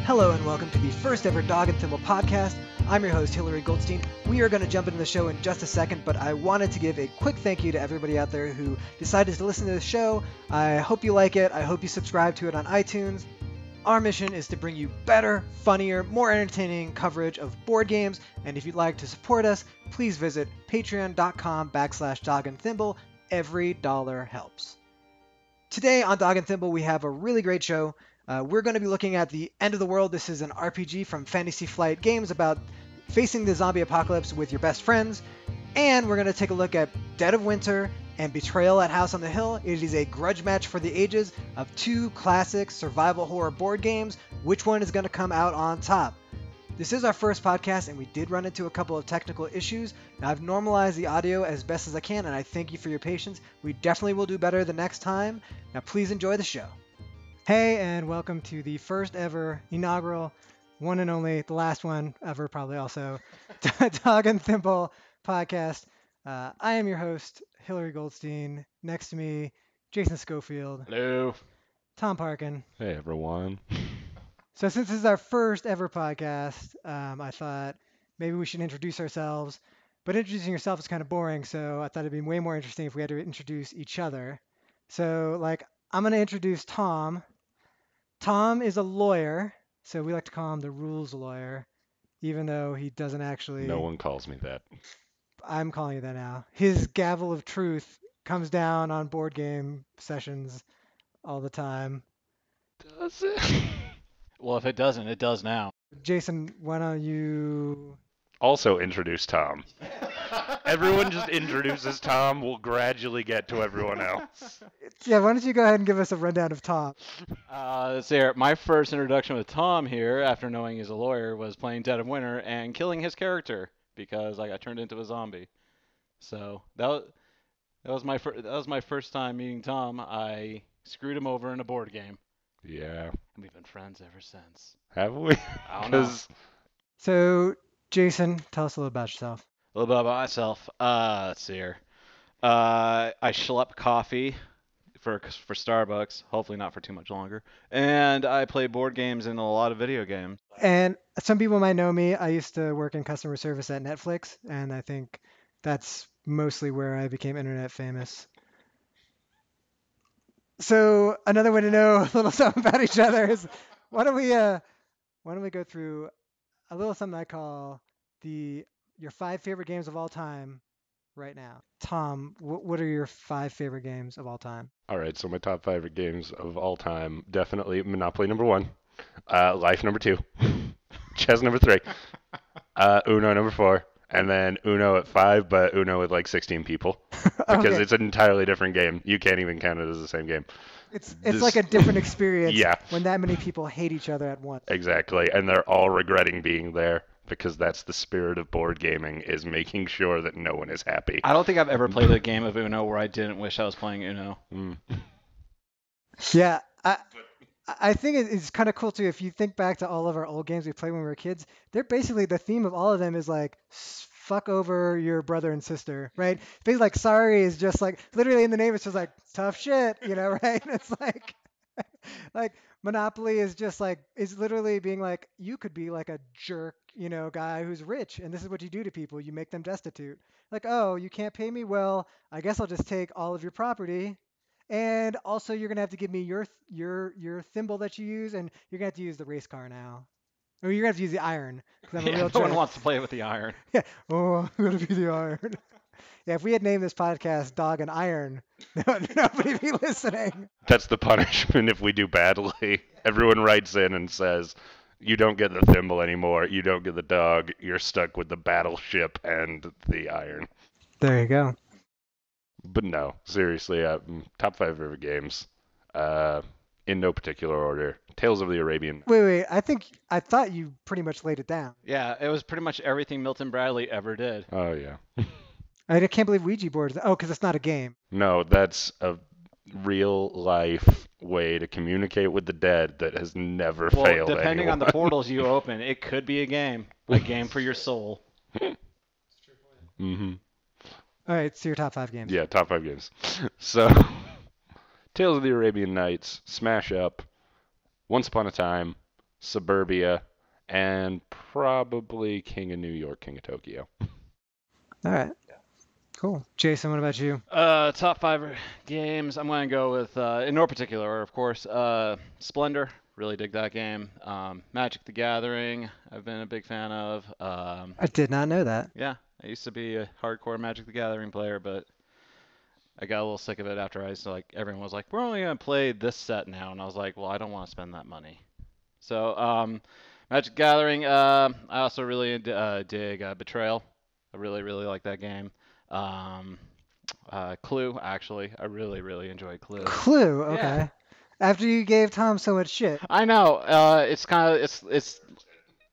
Hello and welcome to the first ever Dog and Thimble podcast. I'm your host, Hilary Goldstein. We are going to jump into the show in just a second, but I wanted to give a quick thank you to everybody out there who decided to listen to the show. I hope you like it. I hope you subscribe to it on iTunes. Our mission is to bring you better, funnier, more entertaining coverage of board games, and if you'd like to support us, please visit patreon.com/dogandthimble. Every dollar helps. Today on Dog and Thimble, we have a really great show. We're going to be looking at The End of the World. This is an RPG from Fantasy Flight Games about facing the zombie apocalypse with your best friends. And we're going to take a look at Dead of Winter and Betrayal at House on the Hill. It is a grudge match for the ages of two classic survival horror board games. Which one is going to come out on top? This is our first podcast, and we did run into a couple of technical issues. Now, I've normalized the audio as best as I can, and I thank you for your patience. We definitely will do better the next time. Now, please enjoy the show. Hey, and welcome to the first ever inaugural, one and only, the last one ever probably also, Dog and Thimble podcast. I am your host, Hilary Goldstein. Next to me, Jason Schofield. Hello. Tom Parkin. Hey, everyone. So since this is our first ever podcast, I thought maybe we should introduce ourselves. But introducing yourself is kind of boring, so I thought it'd be way more interesting if we had to introduce each other. So, I'm going to introduce Tom. Tom is a lawyer, so we like to call him the rules lawyer, even though he doesn't actually... No one calls me that. I'm calling it that now. His gavel of truth comes down on board game sessions all the time. Does it? Well, if it doesn't, it does now. Jason, why don't you... Also introduce Tom. Everyone just introduces Tom. We'll gradually get to everyone else. Yeah, why don't you go ahead and give us a rundown of Tom? Let's see here. My first introduction with Tom here, after knowing he's a lawyer, was playing Dead of Winter and killing his character because I got turned into a zombie. So that was my first time meeting Tom. I screwed him over in a board game. Yeah. And we've been friends ever since. Have we? I don't know. So, Jason, tell us a little about yourself. A little bit about myself. Let's see here. I schlep coffee for Starbucks, hopefully not for too much longer. And I play board games and a lot of video games. And some people might know me. I used to work in customer service at Netflix, and I think that's mostly where I became internet famous. So another way to know a little something about each other is why don't we go through a little something I call your 5 favorite games of all time right now. Tom, what are your 5 favorite games of all time? All right, so my top 5 games of all time, definitely Monopoly number 1, Life number 2, Chess number 3, Uno number 4, and then Uno at 5, but Uno with like 16 people because Okay. It's an entirely different game. You can't even count it as the same game. It's like a different experience Yeah. when that many people hate each other at once. Exactly, and they're all regretting being there because that's the spirit of board gaming, is making sure that no one is happy. I don't think I've ever played a game of Uno where I didn't wish I was playing Uno. Yeah, I think it's kind of cool too. If you think back to all of our old games we played when we were kids, they're basically, the theme of all of them is like fuck over your brother and sister, right? Things like sorry is just like literally in the name. It's just like tough shit, right? It's like Monopoly is just like, is literally being like, you could be like a jerk, guy who's rich, and this is what you do to people. You make them destitute. Like, oh, you can't pay me? Well, I guess I'll just take all of your property. And also, you're gonna have to give me your thimble that you use, and you're gonna have to use the race car now. Or you're gonna have to use the iron. 'Cause I'm a real No one jerk. wants to play with the iron. Yeah. Oh, I'm gonna be the iron. Yeah. If we had named this podcast "Dog and Iron," nobody'd be listening. That's the punishment if we do badly. Everyone writes in and says, you don't get the thimble anymore, you don't get the dog, you're stuck with the battleship and the iron. There you go. But no, seriously, top 5 favorite games, in no particular order. Tales of the Arabian. Wait. I thought you pretty much laid it down. Yeah, it was pretty much everything Milton Bradley ever did. Oh, yeah. I can't believe Ouija boards. Oh, because it's not a game. No, that's a real life way to communicate with the dead that has never Well, failed depending on the anyone. portals you open, it could be a game for your soul. Mm-hmm. All right, so your top 5 games. Yeah, top 5 games. So, Tales of the Arabian Nights, Smash Up, Once Upon a Time, Suburbia, and probably King of New York, King of Tokyo. All right. Cool. Jason, what about you? Top five games. I'm going to go with, in no particular order, of course, Splendor. Really dig that game. Magic the Gathering. I've been a big fan of. I did not know that. Yeah, I used to be a hardcore Magic the Gathering player, but I got a little sick of it after I saw, like, everyone was like, we're only going to play this set now. And I was like, well, I don't want to spend that money. So, Magic the Gathering. I also really dig Betrayal. I really, really like that game. Um, Clue, actually. I really, really enjoy Clue. Clue. Yeah. Okay. After you gave Tom so much shit. I know. It's kind of it's.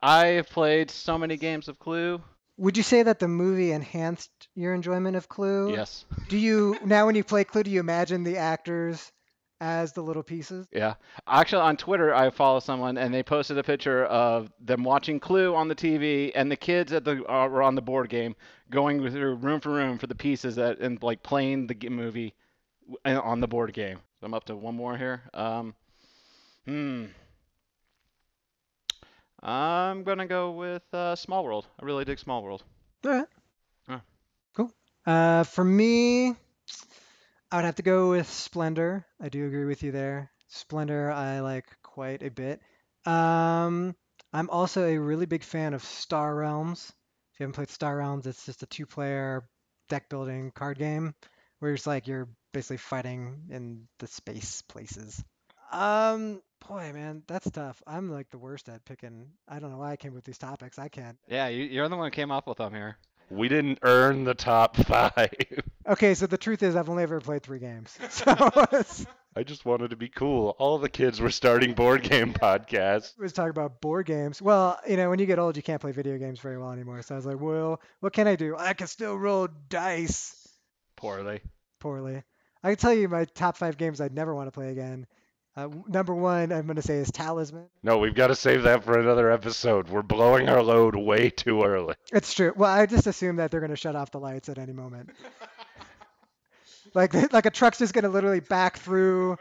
I've played so many games of Clue. Would you say that the movie enhanced your enjoyment of Clue? Yes. Do you now when you play Clue, do you imagine the actors as the little pieces? Yeah. Actually, on Twitter, I follow someone, and they posted a picture of them watching Clue on the TV, and the kids at the were on the board game, going through room for room for the pieces that and like playing the movie on the board game. So I'm up to one more here. Hmm. I'm gonna go with Small World. I really dig Small World. All right. Huh. Cool. For me, I would have to go with Splendor. I do agree with you there. Splendor, I like quite a bit. Um, I'm also a really big fan of Star Realms. If you haven't played Star Realms, it's just a two-player deck building card game where it's like you're basically fighting in the space places. Boy, man, that's tough. I'm like the worst at picking. I don't know why I came with these topics. I can't. Yeah, you're the one who came up with them here. We didn't earn the top 5. Okay, so the truth is I've only ever played 3 games. So I just wanted to be cool. All the kids were starting board game podcasts. was talking about board games. Well, when you get old, you can't play video games very well anymore. So I was like, well, what can I do? I can still roll dice Poorly. poorly. I can tell you my top 5 games I'd never want to play again. Number one, I'm going to say is Talisman. No, we've got to save that for another episode. We're blowing our load way too early. It's true. Well, I just assume that they're going to shut off the lights at any moment. Like a truck's just going to literally back through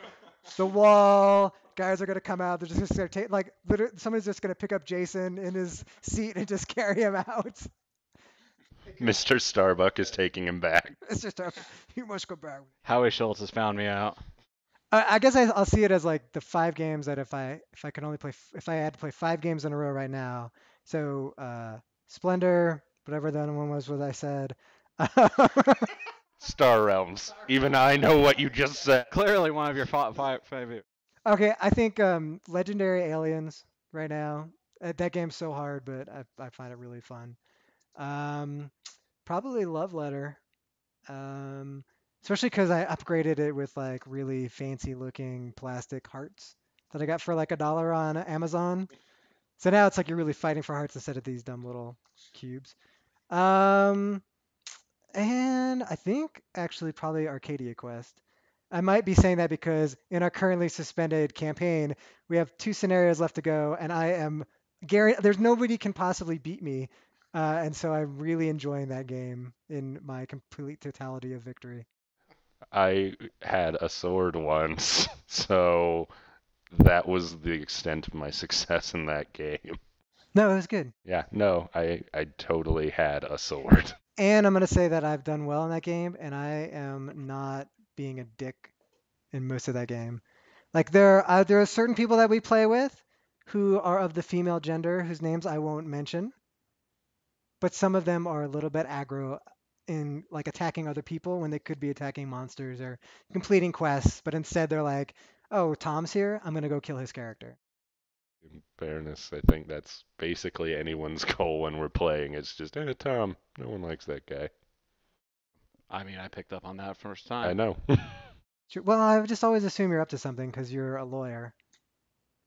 the wall. Guys are going to come out. They're just going to take, like, literally, somebody's just going to pick up Jason in his seat and just carry him out. Mr. Starbuck is taking him back. It's just, you must go back. Howie Schultz has found me out. I guess I'll see it as like the 5 games that if I could only play, if I had to play 5 games in a row right now. So Splendor, whatever the other one was, what I said. Star Realms. Even I know what you just said. Clearly one of your five favorite. Okay, I think Legendary Aliens right now. That game's so hard, but I find it really fun. Probably Love Letter. Especially because I upgraded it with like really fancy looking plastic hearts that I got for like $1 on Amazon. So now it's like you're really fighting for hearts instead of these dumb little cubes. And I think actually probably Arcadia Quest. I might be saying that because in our currently suspended campaign, we have 2 scenarios left to go, and I am guaranteed there's nobody can possibly beat me. And so I'm really enjoying that game in my complete totality of victory. I had a sword once, so that was the extent of my success in that game. No, it was good. Yeah, no, I totally had a sword. And I'm going to say that I've done well in that game, and I am not being a dick in most of that game. Like there are certain people that we play with who are of the female gender whose names I won't mention, but some of them are a little bit aggro in like attacking other people when they could be attacking monsters or completing quests, but instead they're like, "Oh, Tom's here. I'm going to go kill his character." In fairness, I think that's basically anyone's goal when we're playing. It's just, Tom, no one likes that guy. I mean, I picked up on that first I time. know. Sure. Well, I just always assume you're up to something because you're a lawyer,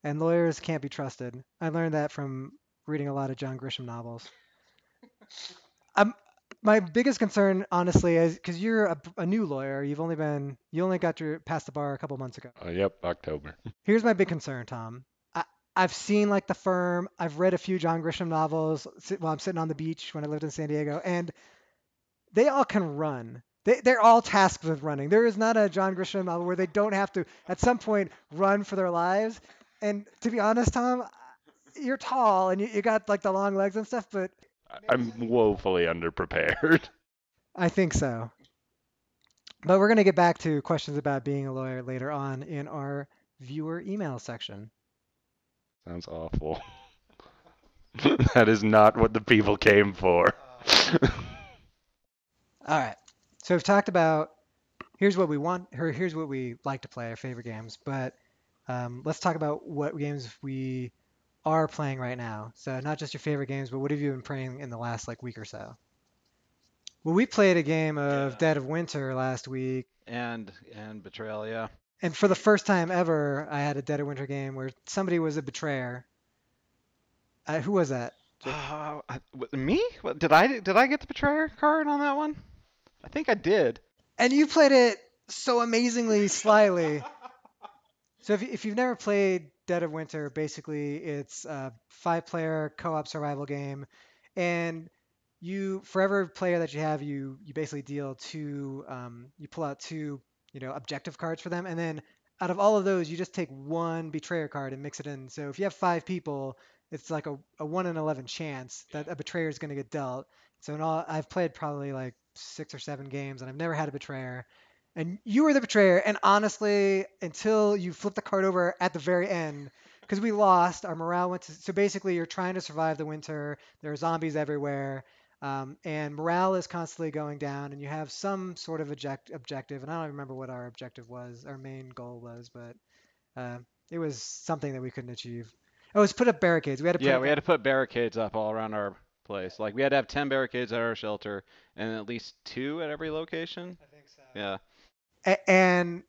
and lawyers can't be trusted. I learned that from reading a lot of John Grisham novels. My biggest concern, honestly, is because you're a new lawyer. You only got past the bar a couple months ago. Yep, October. Here's my big concern, Tom. I've seen like The Firm. I've read a few John Grisham novels while I'm sitting on the beach when I lived in San Diego, and they all can run. They're all tasked with running. There is not a John Grisham novel where they don't have to, at some point, run for their lives. And to be honest, Tom, you're tall and you got like the long legs and stuff, but I'm woefully underprepared. I think so. But we're going to get back to questions about being a lawyer later on in our viewer email section. Sounds awful. That is not what the people came for. All right. So we've talked about here's what we want, or here's what we like to play, our favorite games. But let's talk about what games we are playing right now. So not just your favorite games, but what have you been playing in the last like week or so? Well, we played a game of Yeah. Dead of Winter last week, And Betrayal, yeah. and for the first time ever, I had a Dead of Winter game where somebody was a betrayer. Who was that? Me? What, did I get the Betrayer card on that one? I think I did. And you played it so amazingly slyly. So if you've never played Dead of Winter, basically it's a 5-player co-op survival game, and you for every player that you have, you basically deal two, you pull out two, objective cards for them, and then out of all of those, you just take one betrayer card and mix it in. So if you have 5 people, it's like a 1 in 11 chance that a betrayer is going to get dealt. So in all, I've played probably like 6 or 7 games, and I've never had a betrayer. And you were the betrayer. And honestly, until you flip the card over at the very end, because we lost, our morale went to. So basically, you're trying to survive the winter. There are zombies everywhere, and morale is constantly going down. And you have some sort of objective. And I don't remember what our objective was, our main goal was, but uh, it was something that we couldn't achieve. Oh, it was put up barricades. We had to put Yeah, up. we had to put barricades up all around our place. Like we had to have 10 barricades at our shelter and at least 2 at every location. I think so. Yeah. And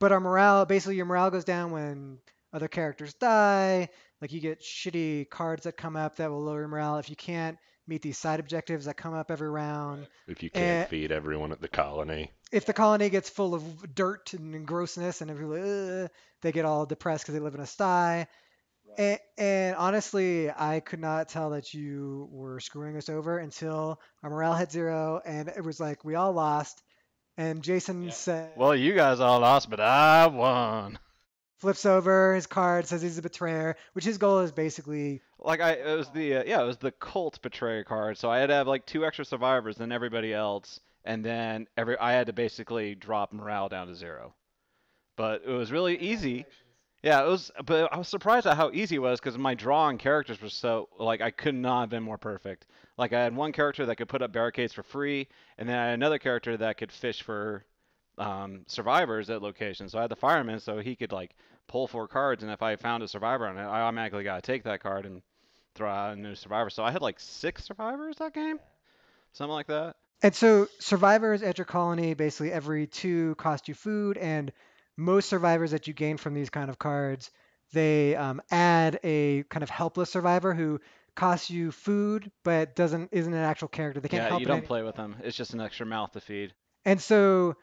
but our morale, basically your morale goes down when other characters die. Like you get shitty cards that come up that will lower your morale if you can't meet these side objectives that come up every round. If you can't And feed everyone at the colony. if the colony gets full of dirt and grossness and everybody, they get all depressed because they live in a sty. And honestly, I could not tell that you were screwing us over until our morale hit 0, and it was like we all lost. And Jason said, Well, you guys all lost, but I won. flips over his card, says he's a betrayer, which his goal is basically. Like it was the cult betrayer card. So I had to have like 2 extra survivors than everybody else, and then I had to basically drop morale down to 0. But it was really easy. Yeah, it was. But I was surprised at how easy it was because my drawing characters were so like I could not have been more perfect. Like I had one character that could put up barricades for free, and then I had another character that could fish for survivors at locations. So I had the fireman, so he could like pull 4 cards, and if I found a survivor on it, I automatically got to take that card and throw out a new survivor. So I had like 6 survivors that game, something like that. And so survivors at your colony, basically every 2 cost you food, and most survivors that you gain from these kind of cards, they add a kind of helpless survivor who costs you food but isn't an actual character. They can't Yeah, help you in don't any. play with them. It's just an extra mouth to feed. And so,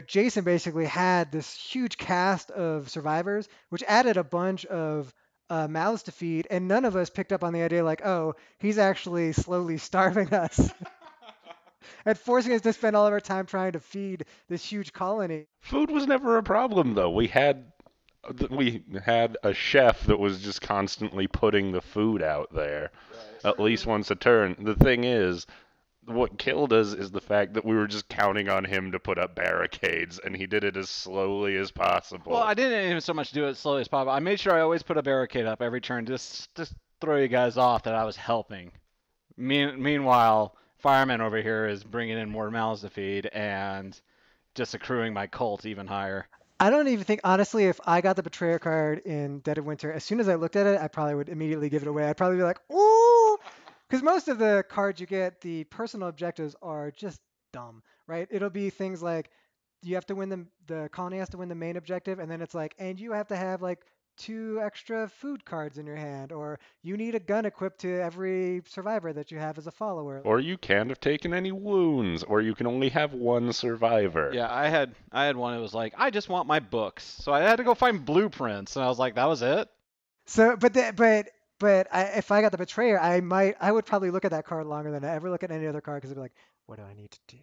Jason basically had this huge cast of survivors, which added a bunch of mouths to feed, and none of us picked up on the idea like, oh, he's actually slowly starving us and forcing us to spend all of our time trying to feed this huge colony. Food was never a problem though. We had a chef that was just constantly putting the food out there, at least once a turn. The thing is, what killed us is the fact that we were just counting on him to put up barricades, and he did it as slowly as possible. Well, I didn't even so much do it as slowly as possible. I made sure I always put a barricade up every turn, just throw you guys off that I was helping. Meanwhile, fireman over here is bringing in more mouths to feed and just accruing my cult even higher. I don't even think, honestly, if I got the betrayer card in Dead of Winter, as soon as I looked at it, I probably would immediately give it away. I'd probably be like, ooh, because most of the cards you get, the personal objectives are just dumb, right? It'll be things like you have to win the colony has to win the main objective, and then it's like, and you have to have like 2 extra food cards in your hand, or you need a gun equipped to every survivor that you have as a follower. Or you can't have taken any wounds, or you can only have one survivor. Yeah, I had one that was like, I just want my books. So I had to go find blueprints, and I was like, that was it? So, if I got the betrayer, I would probably look at that card longer than I ever look at any other card because I'd be like, what do I need to do?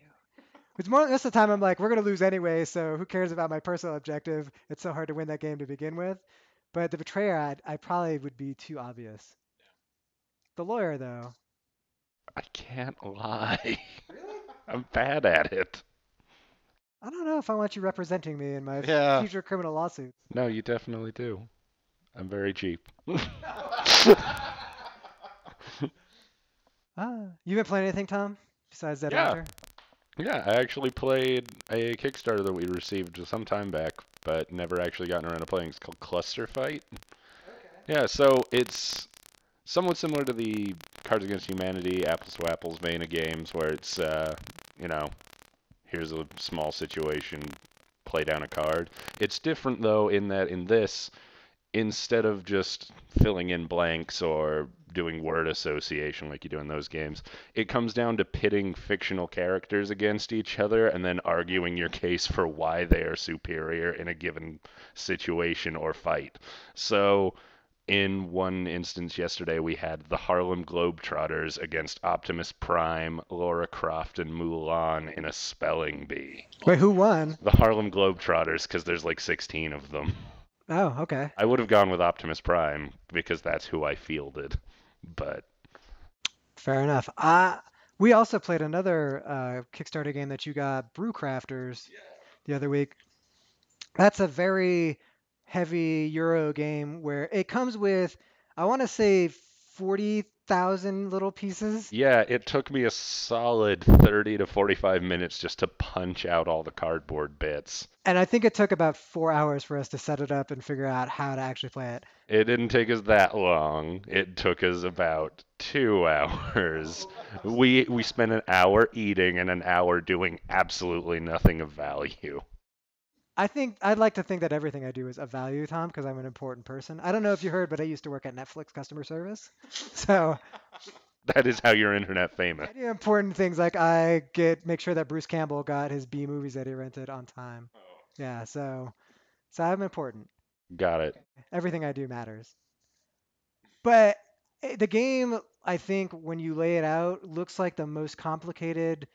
Which most of the time I'm like, we're gonna lose anyway, so who cares about my personal objective? It's so hard to win that game to begin with. But the betrayer, I probably would be too obvious. The lawyer, though. I can't lie. Really? I'm bad at it. I don't know if I want you representing me in my Yeah. future criminal lawsuits. No, you definitely do. I'm very cheap. You been playing anything, Tom, besides Dead Yeah, Winter? yeah. I actually played a Kickstarter that we received some time back, but never actually gotten around to playing. It's called Cluster Fight. Yeah, so it's somewhat similar to the Cards Against Humanity, Apples to Apples vein of games, where it's, you know, here's a small situation, play down a card. It's different though in that in this, instead of just filling in blanks or doing word association like you do in those games, it comes down to pitting fictional characters against each other and then arguing your case for why they are superior in a given situation or fight. So, in one instance yesterday, we had the Harlem Globetrotters against Optimus Prime, Laura Croft, and Mulan in a spelling bee. Wait, who won? The Harlem Globetrotters, because there's like 16 of them. Oh, okay. I would have gone with Optimus Prime because that's who I fielded. But Fair enough. We also played another Kickstarter game that you got, Brewcrafters, the other week. That's a very heavy Euro game where it comes with, I want to say, 40,000 little pieces. yeah, it took me a solid 30 to 45 minutes just to punch out all the cardboard bits. And I think it took about 4 hours for us to set it up and figure out how to actually play it. It didn't take us that long. It took us about 2 hours. We spent an hour eating and an hour doing absolutely nothing of value. I think I'd like to think that everything I do is of value, Tom, because I'm an important person. I don't know if you heard, but I used to work at Netflix customer service. So That is how you're internet famous. I do important things like make sure that Bruce Campbell got his B movies that he rented on time. Yeah, so I'm important. Got it. Everything I do matters. But the game, I think, when you lay it out, looks like the most complicated,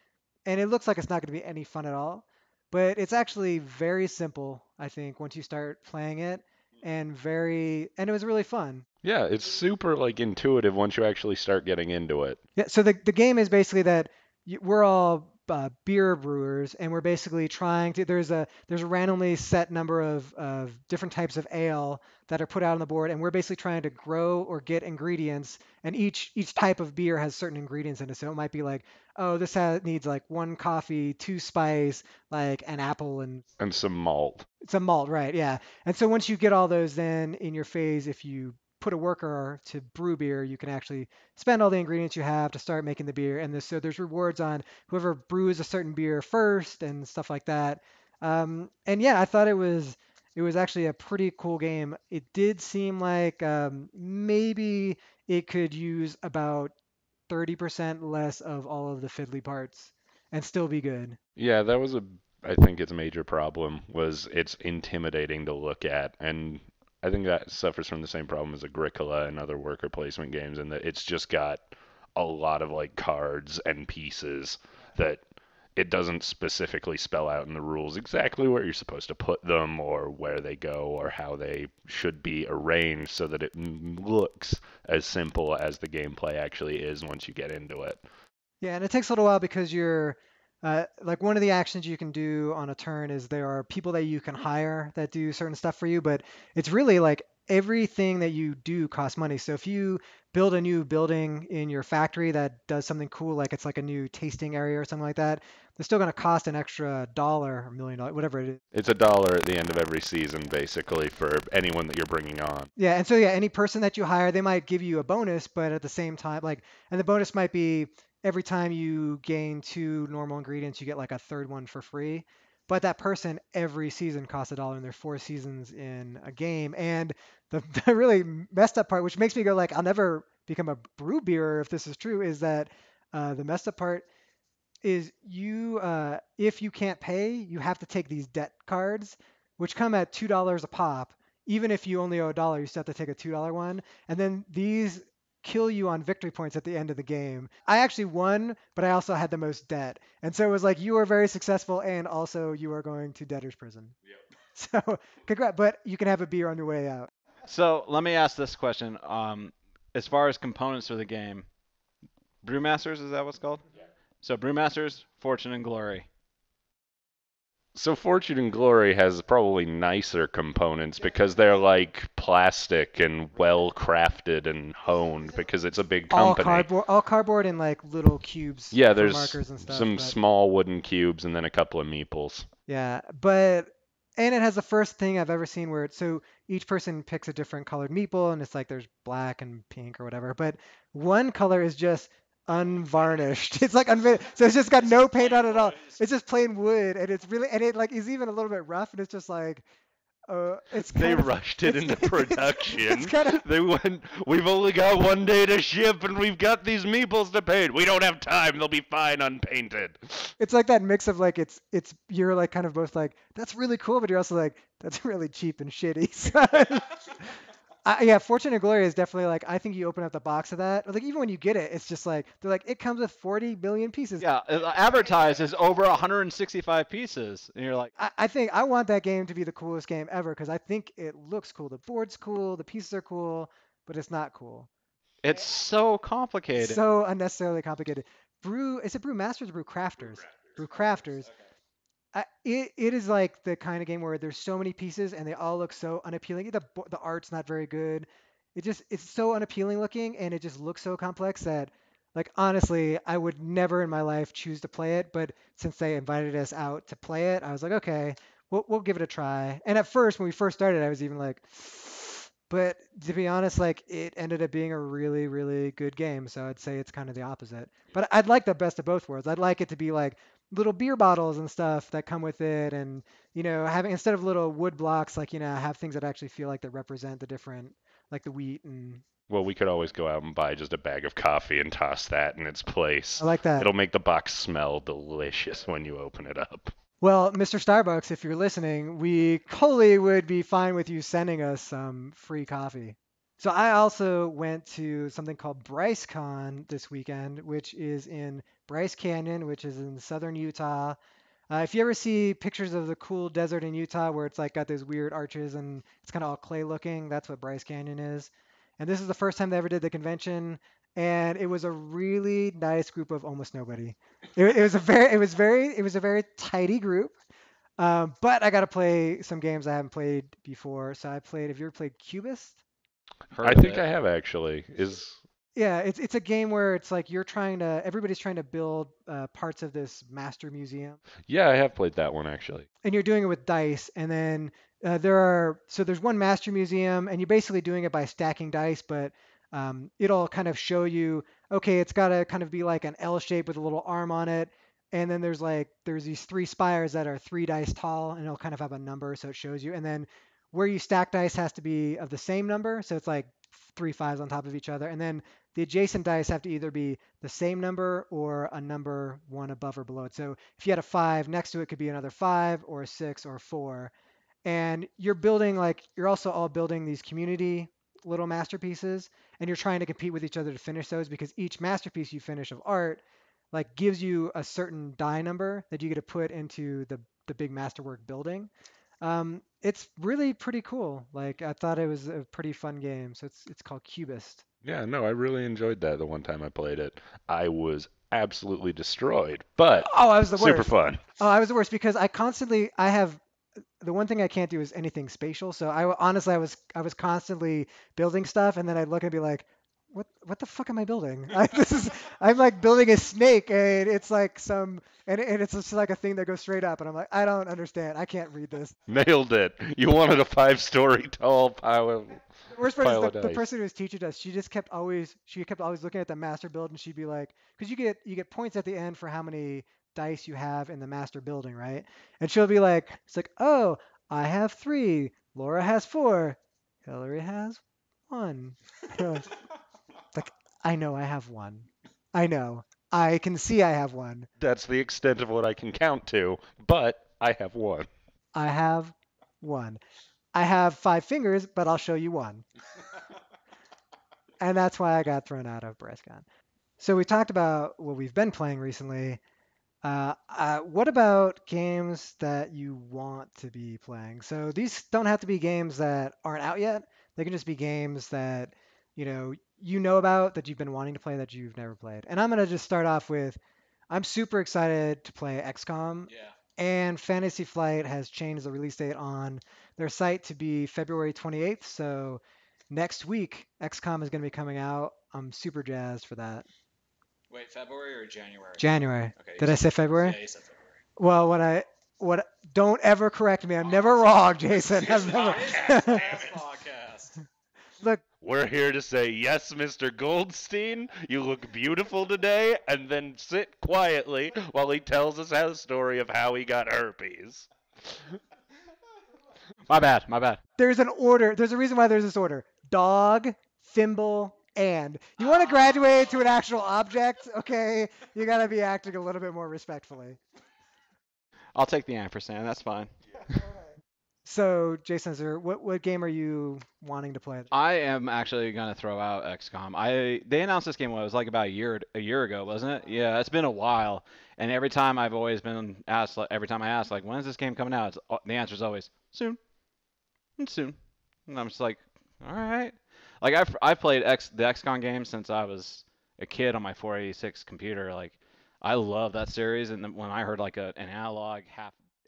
and it looks like it's not going to be any fun at all. But it's actually very simple, I think, once you start playing it, and it was really fun. Yeah, it's super like intuitive once you actually start getting into it. Yeah, so the game is basically that we're all beer brewers, and we're basically trying to. There's a randomly set number of different types of ale that are put out on the board, and we're basically trying to grow or get ingredients. And each type of beer has certain ingredients in it. So it might be like, oh, needs like one coffee, two spice, like an apple, and And some malt. it's a malt, right? Yeah. And so once you get all those, then in your phase, if you put a worker to brew beer, you can actually spend all the ingredients you have to start making the beer. And so there's rewards on whoever brews a certain beer first and stuff like that. And yeah, I thought it was actually a pretty cool game. It did seem like maybe it could use about 30% less of all of the fiddly parts and still be good. Yeah, that was I think its major problem was it's intimidating to look at, and I think that suffers from the same problem as Agricola and other worker placement games, in that it's just got a lot of like cards and pieces that it doesn't specifically spell out in the rules exactly where you're supposed to put them or where they go or how they should be arranged so that it looks as simple as the gameplay actually is once you get into it. Yeah, and it takes a little while because like one of the actions you can do on a turn is there are people that you can hire that do certain stuff for you, but it's really like everything that you do costs money. So if you build a new building in your factory that does something cool, like it's like a new tasting area or something like that, it's still going to cost an extra dollar or $1 million, whatever it is. It's $1 at the end of every season, basically, for anyone that you're bringing on. Yeah, and so yeah, any person that you hire, they might give you a bonus, but at the same time, like, and the bonus might be every time you gain two normal ingredients, you get like a third one for free. But that person every season costs $1, and there's 4 seasons in a game. And the really messed up part, which makes me go like, I'll never become a brew beer if this is true, is that the messed up part is if you can't pay, you have to take these debt cards, which come at $2 a pop. Even if you only owe $1, you still have to take a $2 one. And then these kill you on victory points at the end of the game. I actually won, but I also had the most debt. And so it was like you are very successful and also you are going to debtor's prison. So congrats, but you can have a beer on your way out. So let me ask this question. As far as components for the game, Brewmasters, is that what's called? So Brewmasters, Fortune and Glory. So Fortune and Glory has probably nicer components because they're like plastic and well crafted and honed because it's a big company. All cardboard and like little cubes Yeah, for there's markers and stuff. some But small wooden cubes and then a couple of meeples. yeah, but and it has the first thing I've ever seen where so each person picks a different colored meeple and it's like there's black and pink or whatever. But one color is just unvarnished. It's like so it's just got no paint on it at all. It's just plain wood and it's really and it like is even a little bit rough and it's just like it's They kind of rushed it into it's production. kind of They went, we've only got 1 day to ship and we've got these meeples to paint. We don't have time. They'll be fine unpainted. it's like that mix of like it's you're like kind of both like that's really cool, but you're also like that's really cheap and shitty. Yeah, Fortune and Glory is definitely like I think you open up the box of that. Like even when you get it, it's just like they're like it comes with 40 billion pieces. Yeah, advertised as over 165 pieces, and you're like, I think I want that game to be the coolest game ever because I think it looks cool. The board's cool, the pieces are cool, but it's not cool. it's so It's complicated. so unnecessarily complicated. Is it Brew Masters or Brew Crafters? Brew Crafters. It is like the kind of game where there's so many pieces and they all look so unappealing. The art's not very good. It's so unappealing looking and it just looks so complex that like honestly I would never in my life choose to play it. But since they invited us out to play it, I was like okay, we'll give it a try. And at first when we first started, I was even like, but to be honest, like it ended up being a really really good game. So I'd say it's kind of the opposite. But I'd like the best of both worlds. I'd like it to be like little beer bottles and stuff that come with it and having instead of little wood blocks like have things that actually feel like they represent the different like the wheat and Well, we could always go out and buy just a bag of coffee and toss that in its I place. like that. It'll make the box smell delicious when you open it up. Well, Mr. Starbucks, if you're listening, we totally would be fine with you sending us some free coffee. So I also went to something called BryceCon this weekend, which is in Bryce Canyon, which is in southern Utah. If you ever see pictures of the cool desert in Utah where it's like got those weird arches and it's kind of all clay looking, that's what Bryce Canyon is. And this is the first time they ever did the convention, and it was a really nice group of almost nobody. It was a very tidy group. But I got to play some games I haven't played before. So I played. Have you ever played Cubist? I Heard of think it. I have actually. Is Yeah, it's a game where it's like everybody's trying to build parts of this master museum. Yeah, I have played that one actually. And you're doing it with dice and then there's one master museum and you're basically doing it by stacking dice but it'll kind of show you okay it's got to kind of be like an L shape with a little arm on it and then there's these three spires that are 3 dice tall and it'll kind of have a number so it shows you and then where you stack dice has to be of the same number so it's like 3 5s on top of each other and then the adjacent dice have to either be the same number or a number one above or below it. So if you had a 5, next to it could be another 5 or a 6 or a 4. And you're also all building these community little masterpieces and you're trying to compete with each other to finish those because each masterpiece you finish of art like gives you a certain die number that you get to put into the big masterwork building. It's really pretty cool. Like I thought it was a pretty fun game. So it's called Cubist. Yeah, no, I really enjoyed that the one time I played it. I was absolutely destroyed, but Oh, I was the super worst. fun. Oh, I was the worst because I have the one thing I can't do is anything spatial. So honestly I was constantly building stuff and then I'd look and be like, what the fuck am I building? I'm like building a snake and it's like and it's just like a thing that goes straight up and I'm like I don't understand. I can't read this. Nailed it. You wanted a 5-story tall The worst part is pile of the dice. person who was teaching us. She kept always looking at the master build, and she'd be like, because you get points at the end for how many dice you have in the master building, right? And she'll be like, it's like, oh, I have 3, Laura has 4, Hilary has 1. Like, I know I have 1. I know. I can see I have 1. That's the extent of what I can count to, but I have one. I have 1. I have 5 fingers, but I'll show you 1. And that's why I got thrown out of BrezCon. So we talked about what we've been playing recently. What about games that you want to be playing? So these don't have to be games that aren't out yet. They can just be games that you know about that you've been wanting to play that you've never played. And I'm gonna just start off with, I'm super excited to play XCOM. Yeah. And Fantasy Flight has changed the release date on their site to be February 28th. So next week, XCOM is going to be coming out. I'm super jazzed for that. Wait, February or January? January. Okay. Did I say February? Yeah, you said February. Well, what don't ever correct me. I'm never wrong, Jason. I'm never. Podcast. Look, We're here to say, yes, Mr. Goldstein, you look beautiful today, and then sit quietly while he tells us the story of how he got herpes. My bad. My bad. there's an order. There's a reason why there's this order. Dog, thimble, and. You want to graduate to an actual object, okay? You got to be acting a little bit more respectfully. I'll take the ampersand. That's fine. So, Jason, what game are you wanting to play? I am actually gonna throw out XCOM. They announced this game what, it was like about a year ago, wasn't it? Yeah, it's been a while. And every time I've always been asked, like, every time I ask, like, when is this game coming out? The answer is always soon, soon. And I'm just like, all right. Like I've played the XCOM games since I was a kid on my 486 computer. Like I love that series, and then when I heard like an analog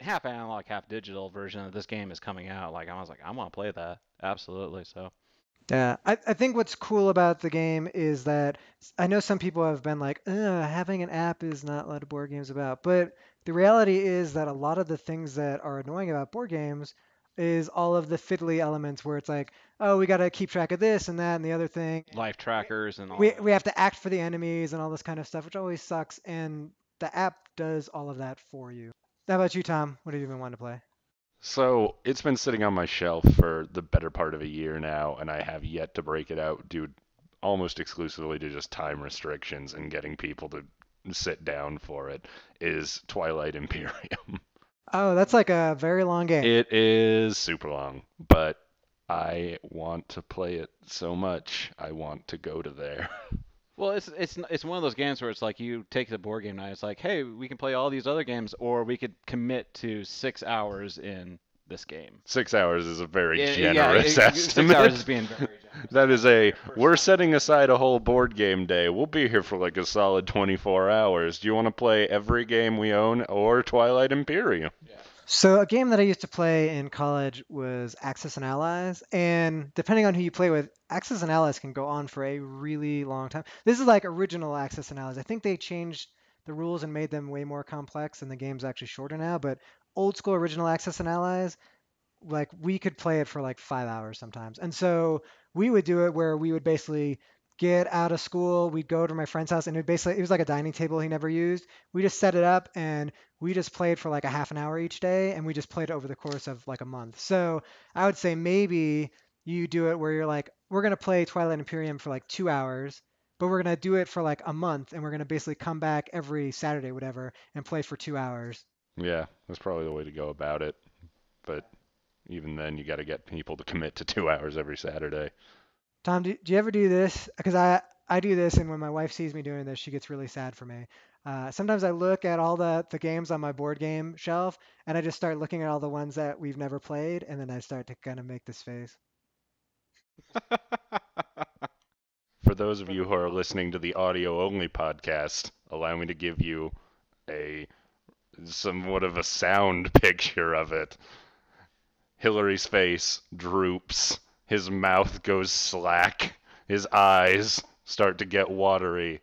half analog, half digital version of this game is coming out, like I was like, I want to play that. Absolutely. So Yeah, I think what's cool about the game is that I know some people have been like, having an app is not what a board game's about. But the reality is that a lot of the things that are annoying about board games is all of the fiddly elements where it's like, oh, we got to keep track of this and that and the other thing. life trackers and all We that. we have to act for the enemies and all this kind of stuff, which always sucks. And the app does all of that for you. How about you, Tom? What have you been wanting to play? So, it's been sitting on my shelf for the better part of a year now, and I have yet to break it out due almost exclusively to just time restrictions and getting people to sit down for it, is Twilight Imperium. Oh, that's like a very long game. It is super long, but I want to play it so much. I want to go to there. Well, it's one of those games where it's like you take the board game night. It's like, hey, we can play all these other games, or we could commit to 6 hours in this game. 6 hours is a very Yeah, generous 6 hours is estimate. being very generous. That is we're setting aside a whole board game day. We'll be here for like a solid 24 hours. Do you want to play every game we own or Twilight Imperium? So a game that I used to play in college was Axis and Allies, and depending on who you play with, Axis and Allies can go on for a really long time. This is like original Axis and Allies. I think they changed the rules and made them way more complex, and the game's actually shorter now. But old school original Axis and Allies, like we could play it for like 5 hours sometimes. And so we would do it where we would basically get out of school, we'd go to my friend's house, and it was like a dining table he never used. We just set it up and we just played for like a half an hour each day, and we just played over the course of like a month. So I would say maybe you do it where you're like, we're gonna play Twilight Imperium for like 2 hours, but we're gonna do it for like a month, and we're gonna basically come back every Saturday, whatever, and play for 2 hours. Yeah, that's probably the way to go about it. But even then, you got to get people to commit to 2 hours every Saturday. Tom, do you ever do this? Because I do this, and when my wife sees me doing this, she gets really sad for me. Sometimes I look at all the games on my board game shelf, and I just start looking at all the ones that we've never played, and then I start to kind of make this face. For those of you who are listening to the audio only podcast, allow me to give you a somewhat of a sound picture of it. Hillary's face droops, his mouth goes slack, his eyes start to get watery,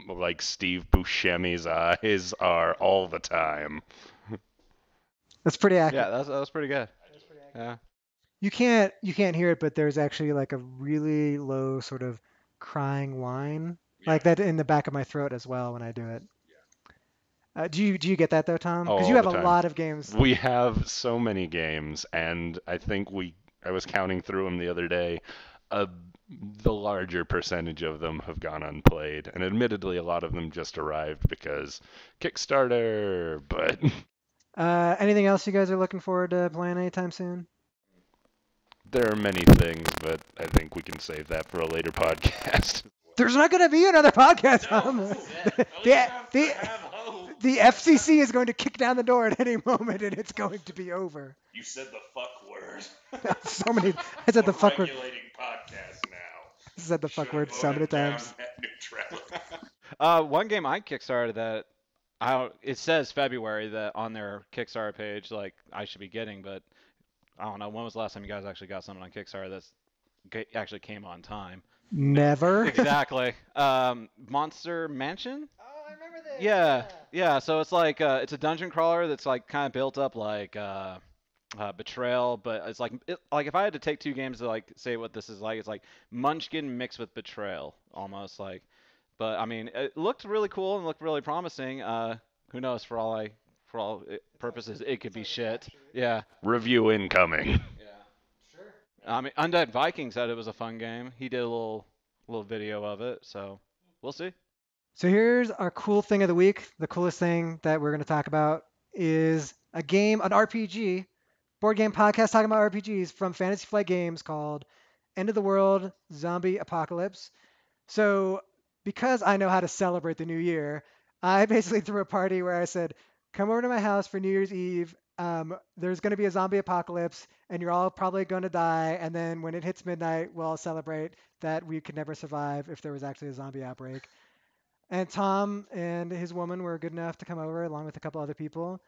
like Steve Buscemi's eyes are all the time. That's pretty accurate. Yeah, that was pretty good. Yeah. You can't hear it, but there's actually like a really low sort of crying whine, like that in the back of my throat as well when I do it. Do you get that though, Tom? Because you All have the a time. lot of games. We have so many games, and I think I was counting through them the other day. Uh, the larger percentage of them have gone unplayed, and admittedly, a lot of them just arrived because Kickstarter, but Anything else you guys are looking forward to playing anytime soon? there are many things, but I think we can save that for a later podcast. There's not going to be another podcast, Tom. the, the, The FCC is going to kick down the door at any moment, and it's going to be over. You said the fuck word. So many. I said the fuck word. Regulating podcast now. I said the fuck word so many times. One game I kickstarted that it says February that on their Kickstarter page, like I should be getting, but I don't know. When was the last time you guys actually got something on Kickstarter that's actually came on time? Never. Exactly. Monster Mansion. Oh, I remember this. Yeah. So it's like it's a dungeon crawler that's like kind of built up like Betrayal, but it's like like if I had to take two games to like say what this is like, it's like Munchkin mixed with Betrayal, almost like. But I mean, it looked really cool and looked really promising. Who knows? For all purposes, it could be shit. Yeah. Review incoming. Yeah. Sure. I mean, Undead Viking said it was a fun game. He did a little video of it, so we'll see. So here's our cool thing of the week. The coolest thing that we're going to talk about is a game, an RPG, board game podcast talking about RPGs from Fantasy Flight Games called End of the World Zombie Apocalypse. So because I know how to celebrate the new year, I basically threw a party where I said, come over to my house for New Year's Eve. There's going to be a zombie apocalypse, and you're all probably going to die. And then when it hits midnight, we'll all celebrate that we could never survive if there was actually a zombie outbreak. And Tom and his woman were good enough to come over along with a couple other people.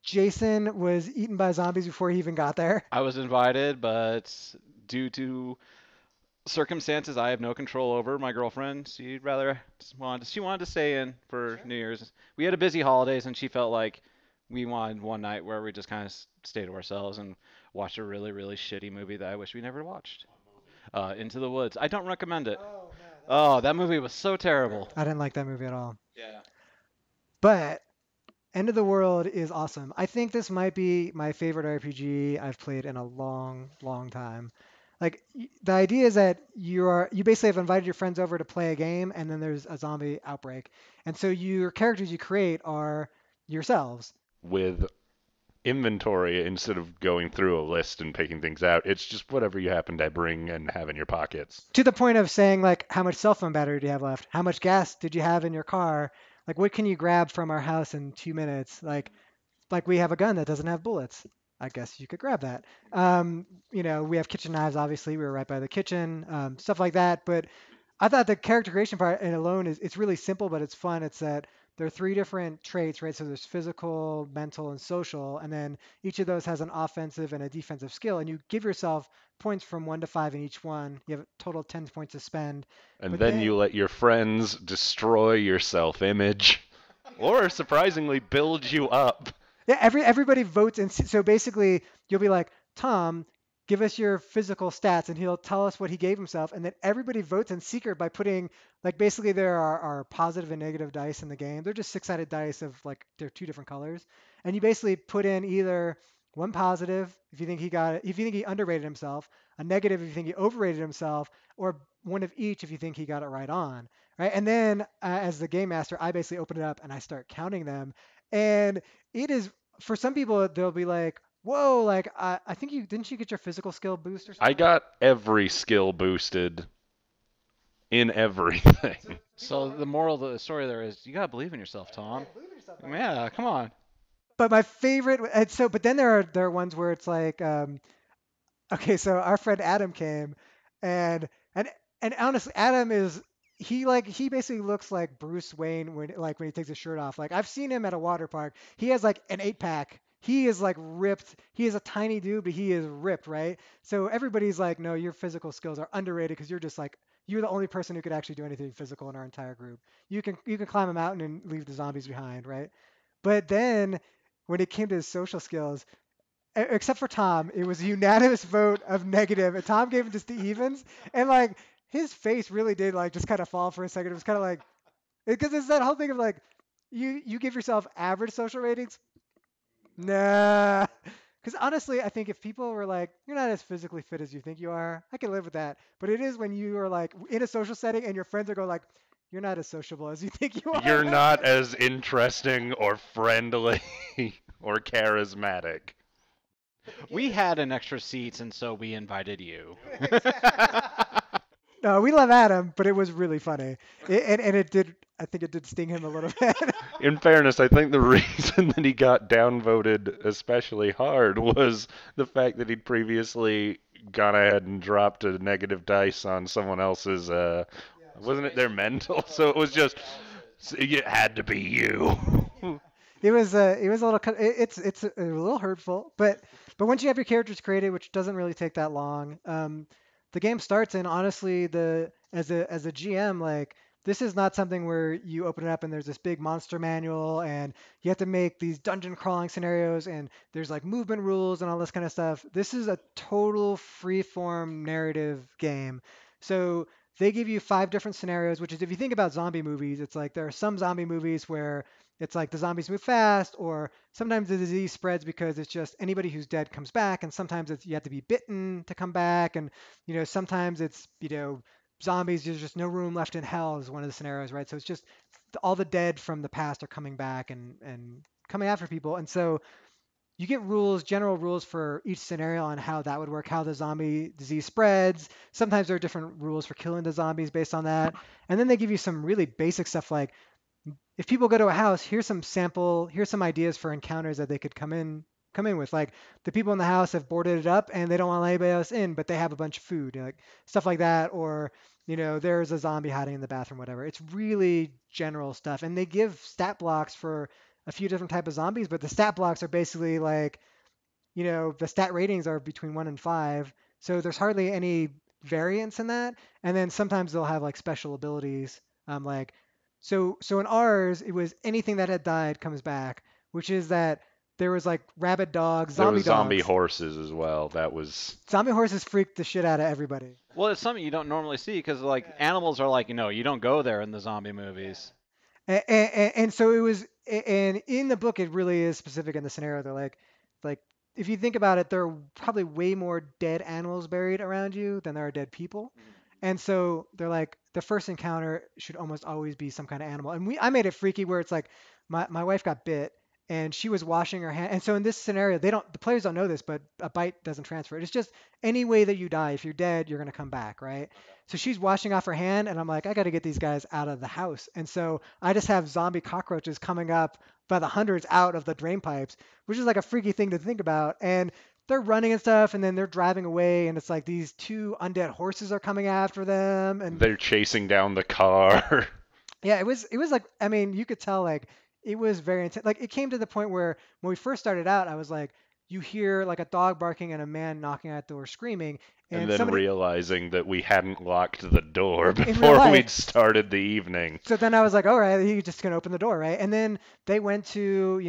Jason was eaten by zombies before he even got there. I was invited, but due to circumstances I have no control over, my girlfriend, she wanted to stay in for New Year's. We had a busy holidays, and she felt like we wanted one night where we just kind of stay to ourselves and watch a really, really shitty movie that I wish we never watched. Into the Woods. I don't recommend it. Oh, that movie was so terrible. I didn't like that movie at all. Yeah. But End of the World is awesome. I think this might be my favorite RPG I've played in a long, long time. Like the idea is that you basically have invited your friends over to play a game, and then there's a zombie outbreak, and so your characters you create are yourselves. With inventory, instead of going through a list and picking things out, it's just whatever you happen to bring and have in your pockets. To the point of saying like, how much cell phone battery do you have left? How much gas did you have in your car? Like, what can you grab from our house in 2 minutes? Like we have a gun that doesn't have bullets. I guess you could grab that. We have kitchen knives, obviously. We were right by the kitchen, stuff like that. But I thought the character creation part and alone it's really simple, but it's fun. It's that there are 3 different traits, right? So there's physical, mental, and social. And then each of those has an offensive and a defensive skill. And you give yourself points from 1 to 5 in each one. You have a total of 10 points to spend. And then you let your friends destroy your self-image or surprisingly build you up. Yeah, everybody votes, and so basically you'll be like, Tom, give us your physical stats, and he'll tell us what he gave himself, and then everybody votes in secret by putting, like, basically there are positive and negative dice in the game. They're just 6-sided dice of like they're 2 different colors, and you basically put in either one positive if you think he underrated himself, a negative if you think he overrated himself, or one of each if you think he got it right on, right? And then as the game master, I basically open it up and I start counting them. And it is, for some people, they'll be like, whoa, like, I think didn't you get your physical skill boost or something? I got every skill boosted in everything. So the moral of the story there is you gotta believe in yourself, Tom. Yeah, come on. But my favorite, but then there are ones where it's like, okay, so our friend Adam came, and honestly, Adam is, he basically looks like Bruce Wayne when he takes his shirt off. Like, I've seen him at a water park. He has like an 8-pack. He is like ripped. He is a tiny dude, but he is ripped, right? So everybody's like, no, your physical skills are underrated because you're the only person who could actually do anything physical in our entire group. You can climb a mountain and leave the zombies behind, right? But then when it came to his social skills, except for Tom, it was a unanimous vote of negative, and Tom gave it just the evens, and like his face really did like just kind of fall for a second. It was kind of like, because it's that whole thing of like, you give yourself average social ratings. Nah, because honestly, I think if people were like, you're not as physically fit as you think you are, I can live with that. But it is when you are like in a social setting and your friends are going like, you're not as sociable as you think you are. You're not as interesting or friendly or charismatic. We had an extra seats, and so we invited you. No, we love Adam, but it was really funny. And it did, I think it did sting him a little bit. In fairness, I think the reason that he got downvoted especially hard was the fact that he'd previously gone ahead and dropped a negative dice on someone else's, wasn't it their mental? So it was just, it had to be you. It was a little it's a little hurtful, but once you have your characters created, which doesn't really take that long, the game starts, and honestly, the as a GM, like this is not something where you open it up and there's this big monster manual and you have to make these dungeon crawling scenarios and there's like movement rules and all this kind of stuff. This is a total free form narrative game. So they give you five different scenarios, which is if you think about zombie movies, it's like there are some zombie movies where it's like the zombies move fast, or sometimes the disease spreads because it's just anybody who's dead comes back, and sometimes it's you have to be bitten to come back, and sometimes it's zombies. There's just no room left in hell is one of the scenarios, right? So it's just all the dead from the past are coming back and coming after people, and so you get rules, general rules for each scenario on how that would work, how the zombie disease spreads. Sometimes there are different rules for killing the zombies based on that, and then they give you some really basic stuff like if people go to a house, here's some ideas for encounters that they could come in with. Like the people in the house have boarded it up and they don't want anybody else in, but they have a bunch of food, like stuff like that, or there's a zombie hiding in the bathroom, whatever. It's really general stuff, and they give stat blocks for a few different type of zombies, but the stat blocks are basically like the stat ratings are between 1 and 5, so there's hardly any variance in that. And then sometimes they'll have like special abilities, like so in ours it was anything that had died comes back, which is that there was like rabid dogs, There zombie was zombie dogs, horses as well. That was zombie horses freaked the shit out of everybody. Well, it's something you don't normally see because like animals are like you don't go there in the zombie movies. And so it was, and in the book, it really is specific in the scenario. They're like if you think about it, there are probably way more dead animals buried around you than there are dead people. And so they're like, the first encounter should almost always be some kind of animal. And I made it freaky where it's like, my wife got bit and she was washing her hand. And so in this scenario, the players don't know this, but a bite doesn't transfer. It's just any way that you die. If you're dead, you're gonna come back, right? So she's washing off her hand, and I'm like, I got to get these guys out of the house. And so I just have zombie cockroaches coming up by the hundreds out of the drain pipes, which is like a freaky thing to think about. And they're running and stuff, and then they're driving away, and it's like these two undead horses are coming after them, and they're chasing down the car. yeah, it was like, I mean, you could tell like it was very intense. Like it came to the point where when we first started out, I was like, you hear like a dog barking and a man knocking at the door screaming, And and then somebody realizing that we hadn't locked the door in real before we'd life. started the evening. So then I was like, all right, he's just gonna open the door, right? And then they went to,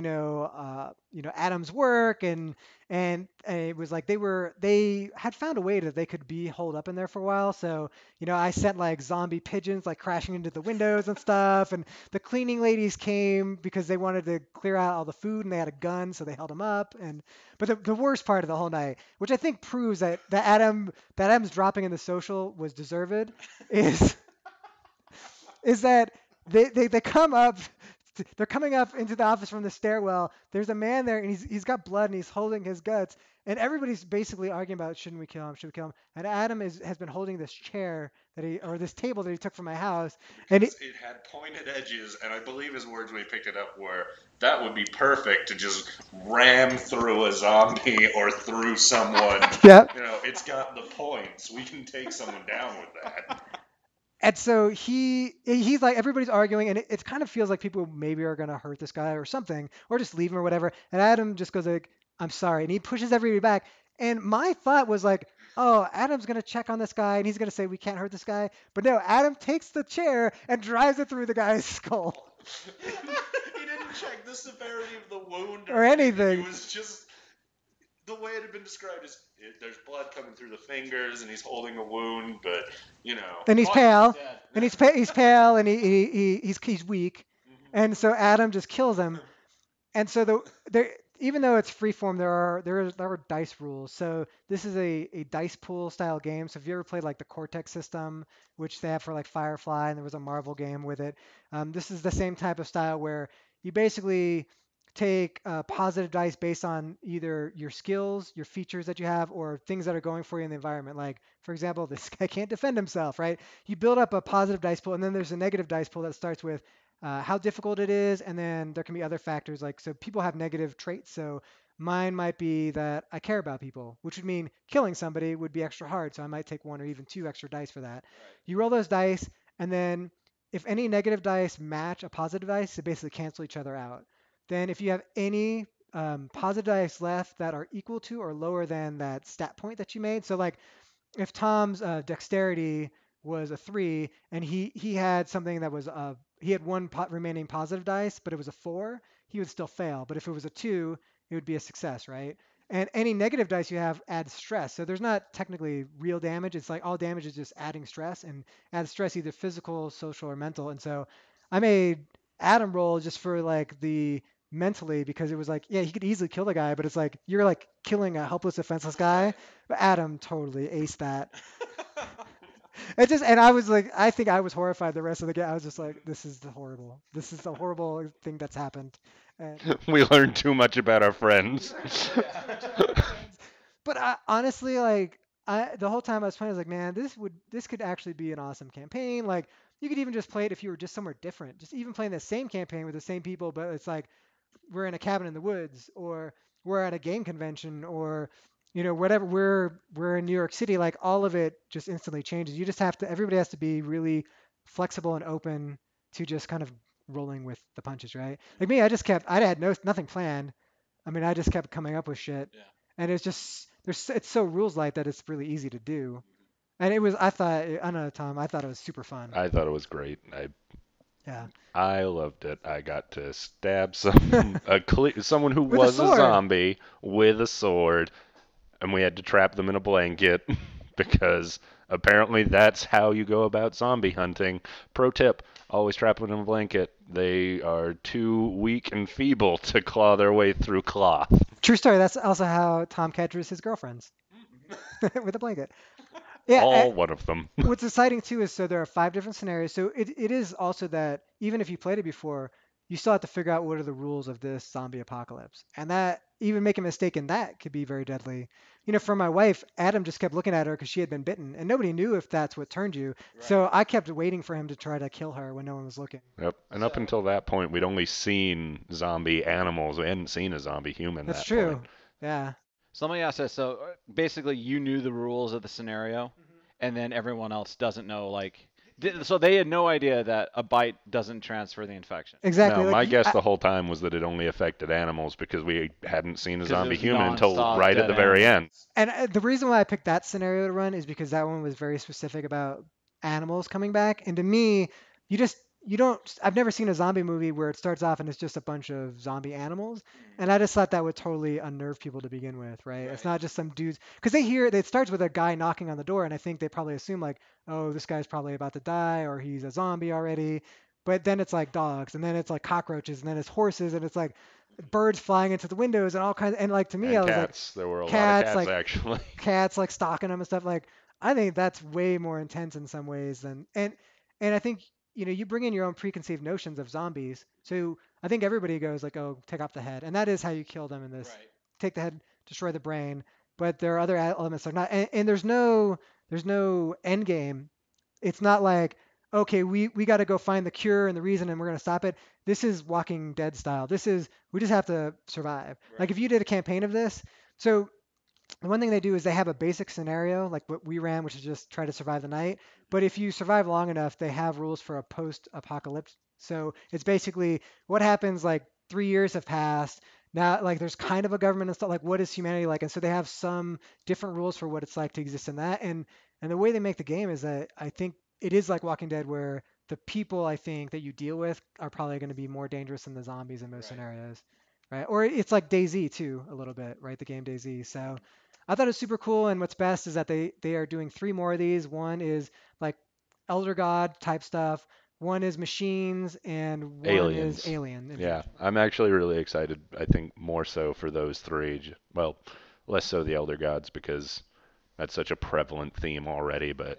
Adam's work, and it was like they had found a way that they could be holed up in there for a while. So I sent like zombie pigeons like crashing into the windows and stuff, and the cleaning ladies came because they wanted to clear out all the food, and they had a gun, so they held them up. And but the worst part of the whole night, which I think proves that Adam's dropping in the social was deserved, is is that they come up, they're coming up into the office from the stairwell. There's a man there, and he's got blood, and he's holding his guts, and everybody's basically arguing about shouldn't we kill him, should we kill him? And Adam has been holding this chair or this table that he took from my house, and Because it had pointed edges, and I believe his words when he picked it up were, that would be perfect to just ram through a zombie or through someone. yeah. It's got the points. We can take someone down with that. And so he's like everybody's arguing, and it kind of feels like people maybe are gonna hurt this guy or something, or just leave him or whatever. And Adam just goes like, "I'm sorry," and he pushes everybody back. And my thought was like, "Oh, Adam's gonna check on this guy, and he's gonna say we can't hurt this guy." But no, Adam takes the chair and drives it through the guy's skull He didn't check the severity of the wound or anything. It was just the way it had been described is there's blood coming through the fingers and he's holding a wound, but And he's Oh, pale, dead. and he's pale, and he's weak, and so Adam just kills him. And so there, even though it's freeform, there are dice rules. So this is a dice pool style game. So if you ever played like the Cortex system, which they have for like Firefly, and there was a Marvel game with it, this is the same type of style where you basically take positive dice based on either your skills, your features that you have, or things that are going for you in the environment. Like, for example, this guy can't defend himself, right? You build up a positive dice pool, and then there's a negative dice pool that starts with how difficult it is, and then there can be other factors like so people have negative traits. So mine might be that I care about people, which would mean killing somebody would be extra hard. So I might take one or even two extra dice for that. You roll those dice, and then if any negative dice match a positive dice, they basically cancel each other out. Then if you have any positive dice left that are equal to or lower than that stat point that you made, so like if Tom's dexterity was a 3 and he had something that was he had one remaining positive dice, but it was a 4, he would still fail. But if it was a 2, it would be a success, right? And any negative dice you have adds stress. So there's not technically real damage. It's like all damage is just adding stress and adds stress either physical, social, or mental. And so I made Adam roll just for like the mentally because it was like, yeah, he could easily kill the guy, but it's like you're like killing a helpless, defenseless guy. But Adam totally aced that. It just and I was like, I think I was horrified the rest of the game. I was just like, this is horrible. This is the horrible thing that's happened. And We learned too much about our friends. but honestly, like the whole time I was playing, I was like, man, this could actually be an awesome campaign. Like you could even just play it if you were just somewhere different. Just even playing the same campaign with the same people, but it's like we're in a cabin in the woods or we're at a game convention or whatever we're in New York City, like all of it just instantly changes. You just have to everybody has to be really flexible and open to just kind of rolling with the punches, right? Like me, I had nothing planned. I mean, I just kept coming up with shit. And it's just it's so rules light that it's really easy to do. And it was I don't know, Tom, I thought it was super fun. I thought it was great. Yeah. I loved it. I got to stab someone who With a was a sword. zombie with a sword, and we had to trap them in a blanket because apparently that's how you go about zombie hunting. Pro tip: always trap them in a blanket. They are too weak and feeble to claw their way through cloth. True story. That's also how Tom catches his girlfriends with a blanket. Yeah. All one of them. What's exciting too is so there are 5 different scenarios. So it is also that even if you played it before, you still have to figure out what are the rules of this zombie apocalypse. And that even making a mistake in that could be very deadly. For my wife, Adam just kept looking at her because she had been bitten, and nobody knew if that's what turned you. So I kept waiting for him to try to kill her when no one was looking. Yep. And up until that point, we'd only seen zombie animals. We hadn't seen a zombie human That's at that point. true. Yeah. So let me ask this. So basically, you knew the rules of the scenario, Mhm. and then everyone else doesn't know. Like, so they had no idea that a bite doesn't transfer the infection. Exactly. No, Like my guess the whole time was that it only affected animals because we hadn't seen a 'Cause it zombie was human until nonstop right at dead the very animals. end. And the reason why I picked that scenario to run is because that one was very specific about animals coming back. And to me, you just you don't I've never seen a zombie movie where it starts off and it's just a bunch of zombie animals. And I just thought that would totally unnerve people to begin with, right? It's not just some dudes because they hear it starts with a guy knocking on the door and I think they probably assume like, oh, this guy's probably about to die or he's a zombie already. But then it's like dogs and then it's like cockroaches and then it's horses and it's like birds flying into the windows and all kinds and like to me And I was like cats. There were a lot of cats cats, like actually. cats like stalking them and stuff. Like I think that's way more intense in some ways than and I think you bring in your own preconceived notions of zombies. So I think everybody goes like, oh, take off the head, and that is how you kill them in this. Take the head, destroy the brain. But there are other elements that are not, and there's no end game. It's not like okay, we got to go find the cure and the reason, and we're gonna stop it. This is Walking Dead style. This is we just have to survive. Like if you did a campaign of this, so the one thing they do is they have a basic scenario like what we ran, which is just try to survive the night. But if you survive long enough, they have rules for a post-apocalypse. So it's basically what happens like 3 years have passed. Now, like there's kind of a government and stuff. Like what is humanity like? And so they have some different rules for what it's like to exist in that. And the way they make the game is that I think it is like Walking Dead, where the people I think that you deal with are probably going to be more dangerous than the zombies in most scenarios, right? Or it's like DayZ too, a little bit, right? The game DayZ. So I thought it was super cool. And what's best is that they are doing 3 more of these. One is like Elder God type stuff. One is machines, and one is Aliens. alien Yeah, invasion. I'm actually really excited. I think more so for those three. Well, less so the Elder Gods because that's such a prevalent theme already, but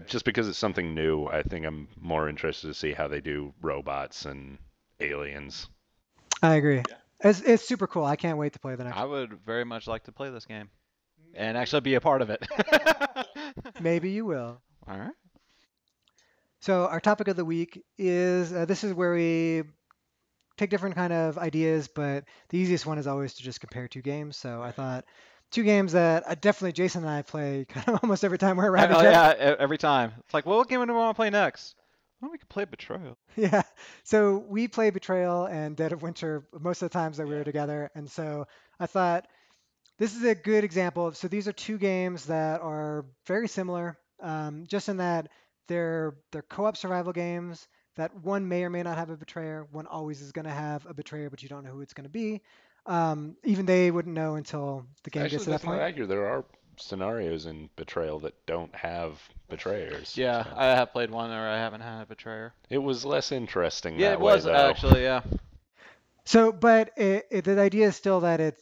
just because it's something new, I think I'm more interested to see how they do robots and aliens. I agree. It's super cool. I can't wait to play the next I would very much like to play this game and actually be a part of it. one. Maybe you will. All right. So our topic of the week is this is where we take different kind of ideas, but the easiest one is always to just compare two games. So I thought two games that definitely Jason and I play kind of almost every time we're around Oh each other. yeah, every time. It's like, well, what game do we want to play next? Well, we could play Betrayal. Yeah. So we play Betrayal and Dead of Winter most of the times that we were together. And so I thought this is a good example of, so these are two games that are very similar, just in that they're co-op survival games that one may or may not have a betrayer. One always is going to have a betrayer, but you don't know who it's going to be. Even they wouldn't know until the game gets Actually, to that that's not point. accurate. There are scenarios in Betrayal that don't have betrayers. Yeah, So I have played one where I haven't had a Betrayer. it was less interesting Yeah, that it way, was though. actually, yeah. So, but the idea is still that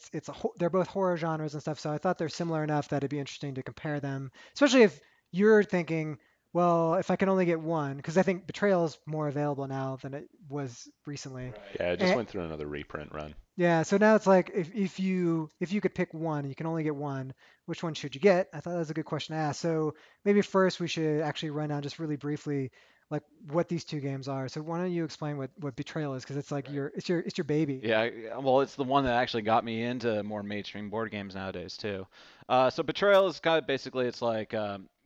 they're both horror genres and stuff. So I thought they're similar enough that it'd be interesting to compare them, especially if you're thinking, well, if I can only get one, because I think Betrayal is more available now than it was recently. Yeah, I just And, went through another reprint run. yeah, so now it's like if you could pick one, you can only get one. Which one should you get? I thought that was a good question to ask. So maybe first we should actually run down just really briefly like what these two games are. So why don't you explain what Betrayal is? Because it's like your baby. Well, it's the one that actually got me into more mainstream board games nowadays too. So Betrayal is kind of basically it's like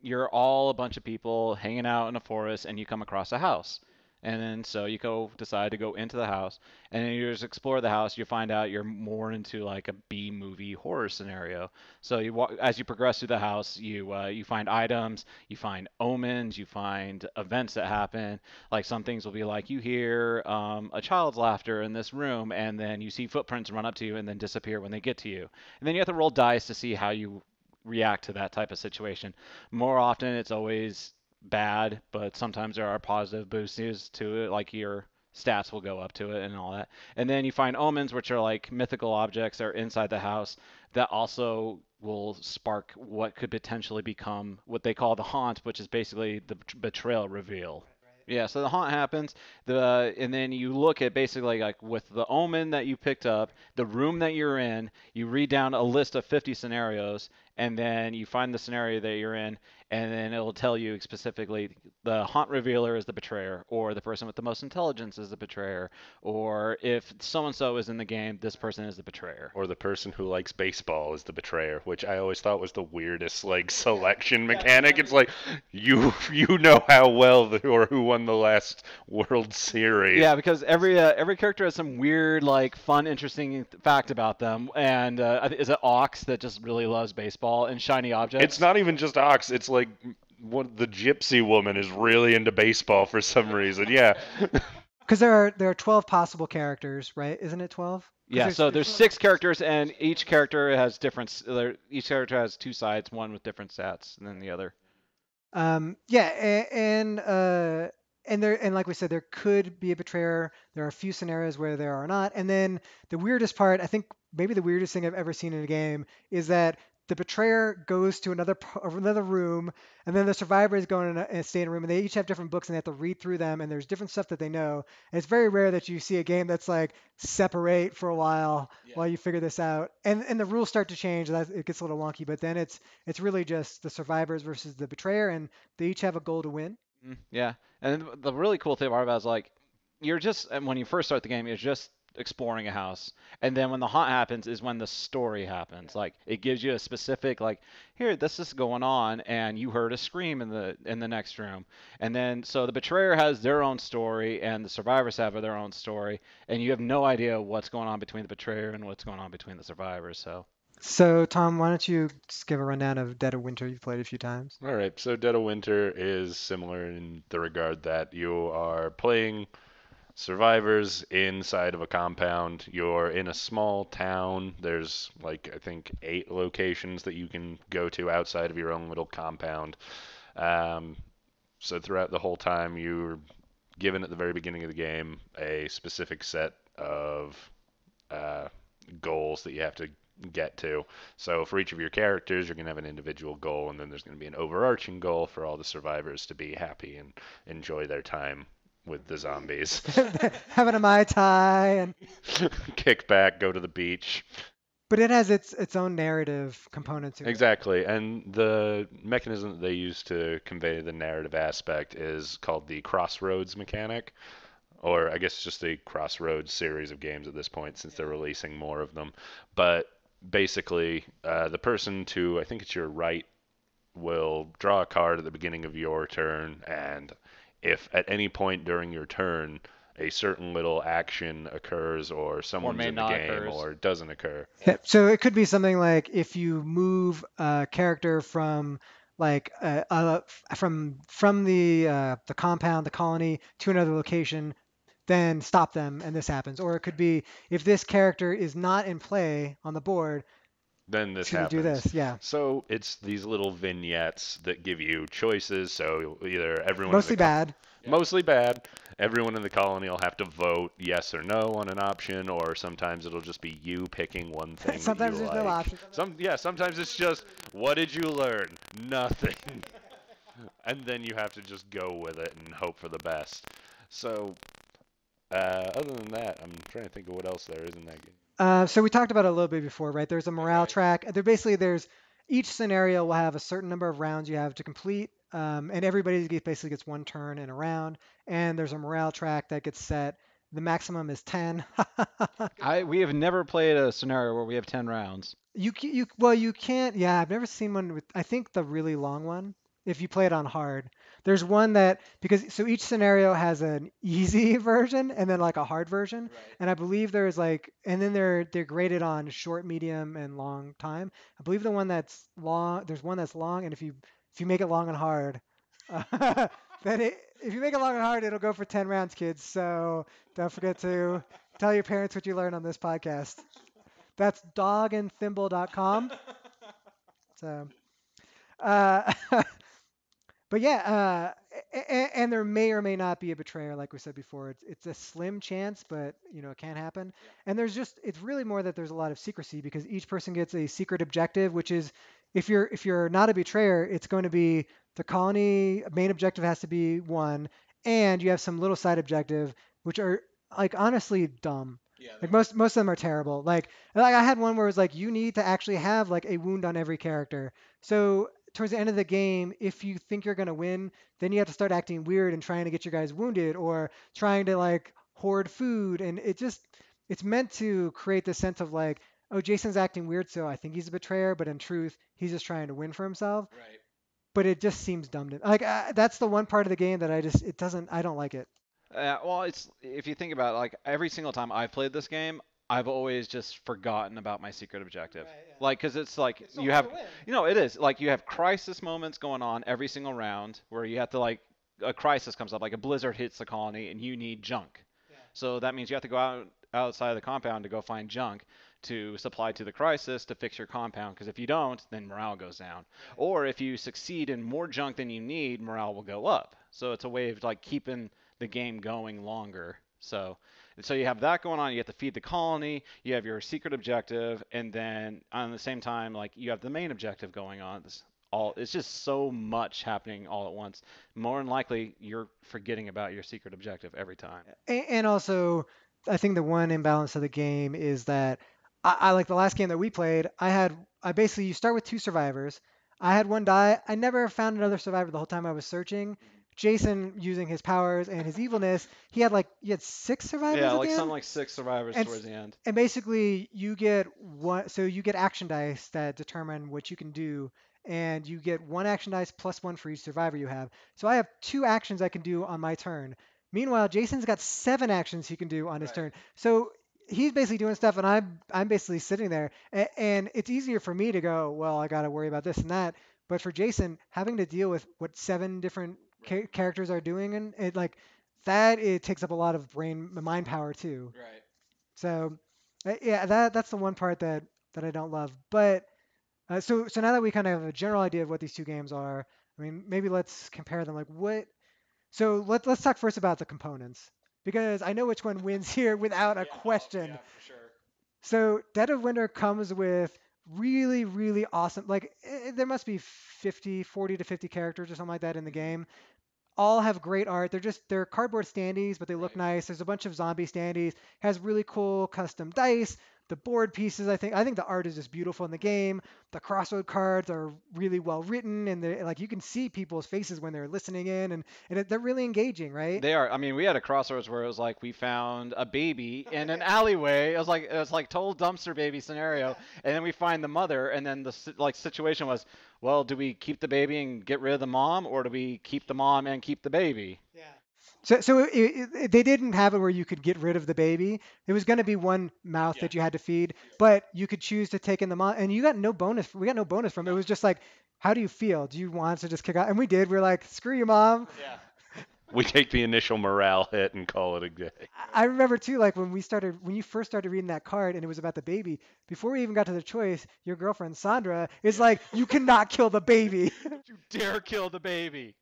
you're all a bunch of people hanging out in a forest and you come across a house. And then so you go decide to go into the house and then you just explore the house. You find out you're more into like a B movie horror scenario. So as you progress through the house, you find items, you find omens, you find events that happen, like some things will be like you hear a child's laughter in this room, and then you see footprints run up to you and then disappear when they get to you. And then you have to roll dice to see how you react to that type of situation. More often, it's always bad, but sometimes there are positive boosters to it, like your stats will go up to it and all that. And then you find omens, which are like mythical objects that are inside the house that also will spark what could potentially become what they call the haunt, which is basically the betrayal reveal. Yeah, so the haunt happens, and then you look at basically like with the omen that you picked up, the room that you're in, you read down a list of 50 scenarios, and then you find the scenario that you're in, and then it'll tell you specifically the haunt revealer is the betrayer, or the person with the most intelligence is the betrayer, or if so and so is in the game, this person is the betrayer. Or the person who likes baseball is the betrayer, which I always thought was the weirdest like selection mechanic. It's like you know how well or who won the last World Series. Yeah, because every character has some weird, like, fun, interesting fact about them. And is it Ox that just really loves baseball and shiny objects? It's not even just Ox. It's like the gypsy woman is really into baseball for some reason. Yeah. Because there are 12 possible characters, right? Isn't it 12? Yeah, so there's 6 characters, and each character has each character has 2 sides, one with different stats than the other. Yeah, and there and like we said, there could be a betrayer. There are a few scenarios where there are not. And then the weirdest part, I think maybe the weirdest thing I've ever seen in a game is that the betrayer goes to another room, and then the survivors go in and stay in a room, and they each have different books, and they have to read through them, and there's different stuff that they know. And it's very rare that you see a game that's like separate for a while you figure this out, and the rules start to change. It gets a little wonky, but then it's really just the survivors versus the betrayer, and they each have a goal to win. Yeah, and the really cool thing about it is like and when you first start the game, you're just exploring a house, and then when the haunt happens is when the story happens. Like it gives you a specific like here this is going on, and you heard a scream in the next room, and then so the betrayer has their own story, and the survivors have their own story, and you have no idea what's going on between the betrayer and what's going on between the survivors. So. So, Tom, why don't you just give a rundown of Dead of Winter? You've played a few times. All right. So Dead of Winter is similar in the regard that you are playing survivors inside of a compound. You're in a small town. There's like I think 8 locations that you can go to outside of your own little compound. Um, so throughout the whole time, you're given at the very beginning of the game a specific set of uh, goals that you have to get to. So for each of your characters, you're going to have an individual goal, and then there's going to be an overarching goal for all the survivors to be happy and enjoy their time with the zombies. Having a Mai Tai, and Kick back, go to the beach. but it has its own narrative component to it. Exactly. And the mechanism that they use to convey the narrative aspect is called the crossroads mechanic, or I guess just a crossroads series of games at this point since they're releasing more of them. But basically, the person to, I think it's your right, will draw a card at the beginning of your turn, and if at any point during your turn a certain little action occurs or Or someone's may in the not game occurs. or doesn't occur, Yeah, so it could be something like if you move a character from like from the compound, the colony to another location, then stop them and this happens. Or it could be if this character is not in play on the board, then it's this going to do happens. this. Yeah, So it's these little vignettes that give you choices. So either everyone in the mostly bad. mostly bad, everyone in the colony will have to vote yes or no on an option, or sometimes it'll just be you picking one thing that you Sometimes there's no like. option. Sometimes it's just what did you learn? Nothing. And then you have to just go with it and hope for the best. So other than that, I'm trying to think of what else there is in that game. So we talked about it a little bit before, right? There's a morale Okay. track. There's each scenario will have a certain number of rounds you have to complete, and basically gets one turn in a round. And there's a morale track that gets set. The maximum is 10. We have never played a scenario where we have 10 rounds. You can't. Yeah, I've never seen one with. I think the really long one. If you play it on hard, there's one that because so each scenario has an easy version and then like a hard version, Right. and I believe there's like and then they're graded on short, medium, and long time. I believe the one that's long. There's one that's long, and if you make it long and hard, then if you make it long and hard, it'll go for 10 rounds, kids. So don't forget to tell your parents what you learned on this podcast. That's dogandthimble.com. So, uh, but yeah, and there may or may not be a betrayer, like we said before. It's a slim chance, but it can happen. And it's really more that there's a lot of secrecy because each person gets a secret objective, which is if you're not a betrayer, it's going to be the colony main objective has to be one, and you have some little side objective, which are like honestly dumb. Yeah, Like most of them are terrible. Like I had one where it was like you need to actually have like a wound on every character. So towards the end of the game, if you think you're gonna win, then you have to start acting weird and trying to get your guys wounded or trying to like hoard food, and it's meant to create this sense of like, oh, Jason's acting weird, so I think he's a betrayer, but in truth, he's just trying to win for himself. Right. But it just seems dumb to like that's the one part of the game that I don't like it. Well, it's if you think about it, like every single time I've played this game, I've always just forgotten about my secret objective. Right, yeah. Like, because it's like It's so you hard have, to win. it is like you have crisis moments going on every single round where you have to like a crisis comes up, like a blizzard hits the colony and you need junk. Yeah. So that means you have to go outside of the compound to go find junk to supply to the crisis to fix your compound. Because if you don't, then morale goes down. Or if you succeed in more junk than you need, morale will go up. So it's a way of like keeping the game going longer. So you have that going on. You have to feed the colony. You have your secret objective, and then on the same time, like you have the main objective going on. It's just so much happening all at once. More than likely, you're forgetting about your secret objective every time. And also, I think the one imbalance of the game is that I like the last game that we played. I basically you start with two survivors. I had one die. I never found another survivor the whole time I was searching. Jason, using his powers and his evilness, he had six Yeah, survivors at the like something end. like six survivors And towards the end. and basically you get one. So you get action dice that determine what you can do, and you get one action dice plus one for each survivor you have. So I have two actions I can do on my turn. Meanwhile, Jason's got seven actions he can do on his Right. turn. So he's basically doing stuff, and I'm basically sitting there, and it's easier for me to go, well, I got to worry about this and that. But for Jason, having to deal with what seven different characters are doing, and it like that, it takes up a lot of mind power too. Right. So yeah, that's the one part that I don't love. But so now that we kind of have a general idea of what these two games are, I mean, maybe let's compare them. Like what? So let's talk first about the components because I know which one wins here without a question. For sure. So Dead of Winter comes with really, really awesome. Like there must be 40 to 50 characters or something like that in the game. all have great art. They're cardboard standees, but they look Right. nice. There's a bunch of zombie standees. Has really cool custom dice. The board pieces, I think the art is just beautiful in the game. The crossroad cards are really well written, and they like you can see people's faces when they're listening in, and they're really engaging, right? They are. I mean, we had a crossroads where it was like we found a baby in an alleyway. It was like total dumpster baby scenario, and then we find the mother, and then the situation was, well, do we keep the baby and get rid of the mom, or do we keep the mom and keep the baby? So they didn't have it where you could get rid of the baby. It was going to be one mouth Yeah. that you had to feed, but you could choose to take in the mom, and you got no bonus. We got no bonus from it. It was just like, how do you feel? Do you want to just kick out? And we did. We're like, screw you, mom. Yeah. We take the initial morale hit and call it a day. I remember too, like when you first started reading that card and it was about the baby. Before we even got to the choice, your girlfriend Sandra is like, you cannot kill the baby. You dare kill the baby.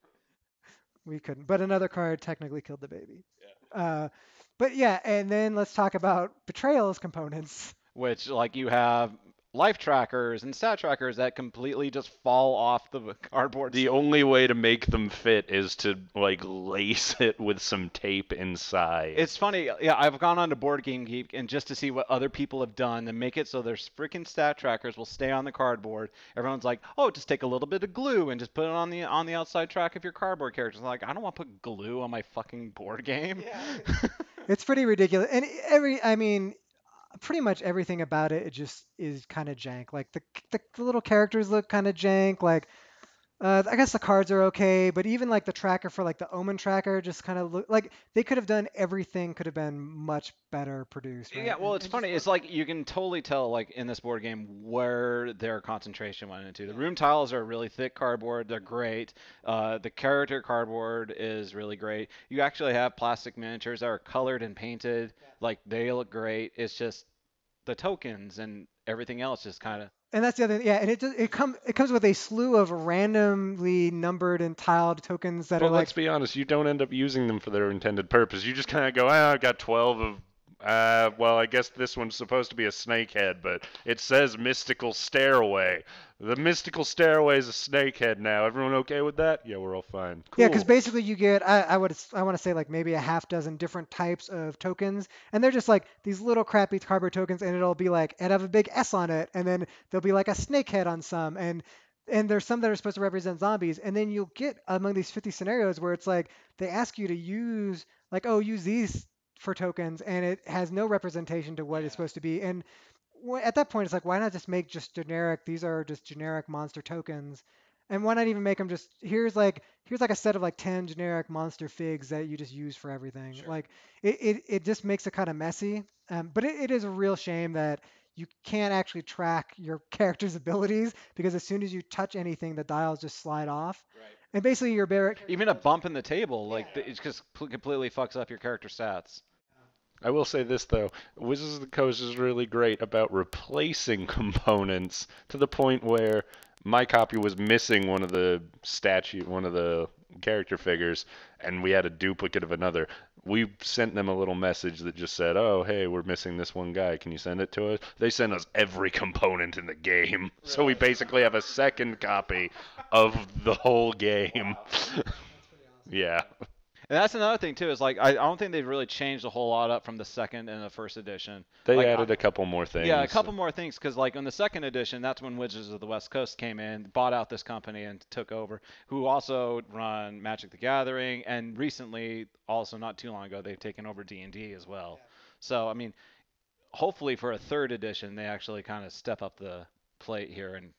We couldn't, but another card technically killed the baby. But yeah, and then let's talk about Betrayal's components. Which, like, you have life trackers and stat trackers that completely just fall off the cardboard. The only way to make them fit is to like lace it with some tape inside. It's funny, yeah. I've gone on to Board Game Geek and just to see what other people have done and make it so their freaking stat trackers will stay on the cardboard. Everyone's like, "Oh, just take a little bit of glue and just put it on the outside track of your cardboard characters." I'm like, I don't want to put glue on my fucking board game. Yeah. It's pretty ridiculous, and pretty much everything about it just is kind of jank. Like the little characters look kind of jank. Like I guess the cards are okay, but even like the tracker for like the Omen tracker just kind of look like they could have done everything could have been much better produced. Right? Yeah, well, it's funny. It's like you can totally tell, like in this board game, where their concentration went into. The room tiles are really thick cardboard. They're great. The character cardboard is really great. You actually have plastic miniatures that are colored and painted. Like they look great. It's just the tokens and everything else just kind of. And that's the other, yeah. And it comes with a slew of randomly numbered and tiled tokens that But are let's like. be honest, you don't end up using them for their intended purpose. You just kind of go, I've got 12 of. Well, I guess this one's supposed to be a snakehead, but it says mystical stairway. The mystical stairway is a snakehead now. Everyone okay with that? Yeah, we're all fine. Cool. Yeah, because basically you get I want to say like maybe a half dozen different types of tokens, and they're just like these little crappy cardboard tokens, and it'll be like it have a big S on it, and then there'll be like a snake head on some, and there's some that are supposed to represent zombies, and then you'll get among these 50 scenarios where it's like they ask you to use like use these for tokens, and it has no representation to what it's supposed to be, and at that point it's like why not just make just generic? These are just generic monster tokens. And why not even make them just here's like a set of like 10 generic monster figs that you just use for everything. Sure. Like it just makes it kind of messy. But it is a real shame that you can't actually track your character's abilities because as soon as you touch anything, the dials just slide off. Right. And basically your bear Even a bump in the table, like it just completely fucks up your character stats. I will say this though, Wizards of the Coast is really great about replacing components to the point where my copy was missing one of the character figures, and we had a duplicate of another. We sent them a little message that just said, "Oh, hey, we're missing this one guy. Can you send it to us?" They sent us every component in the game, so we basically have a second copy of the whole game. Yeah. And that's another thing too. Is like I don't think they've really changed a whole lot up from the second and the first edition. They Like, added a couple more things. Yeah, a couple more things because like in the second edition, that's when Wizards of the West Coast came in, bought out this company and took over, who also run Magic the Gathering, and recently, also not too long ago, they've taken over D&D as well. Yeah. So I mean, hopefully for a third edition, they actually kind of step up the plate here and.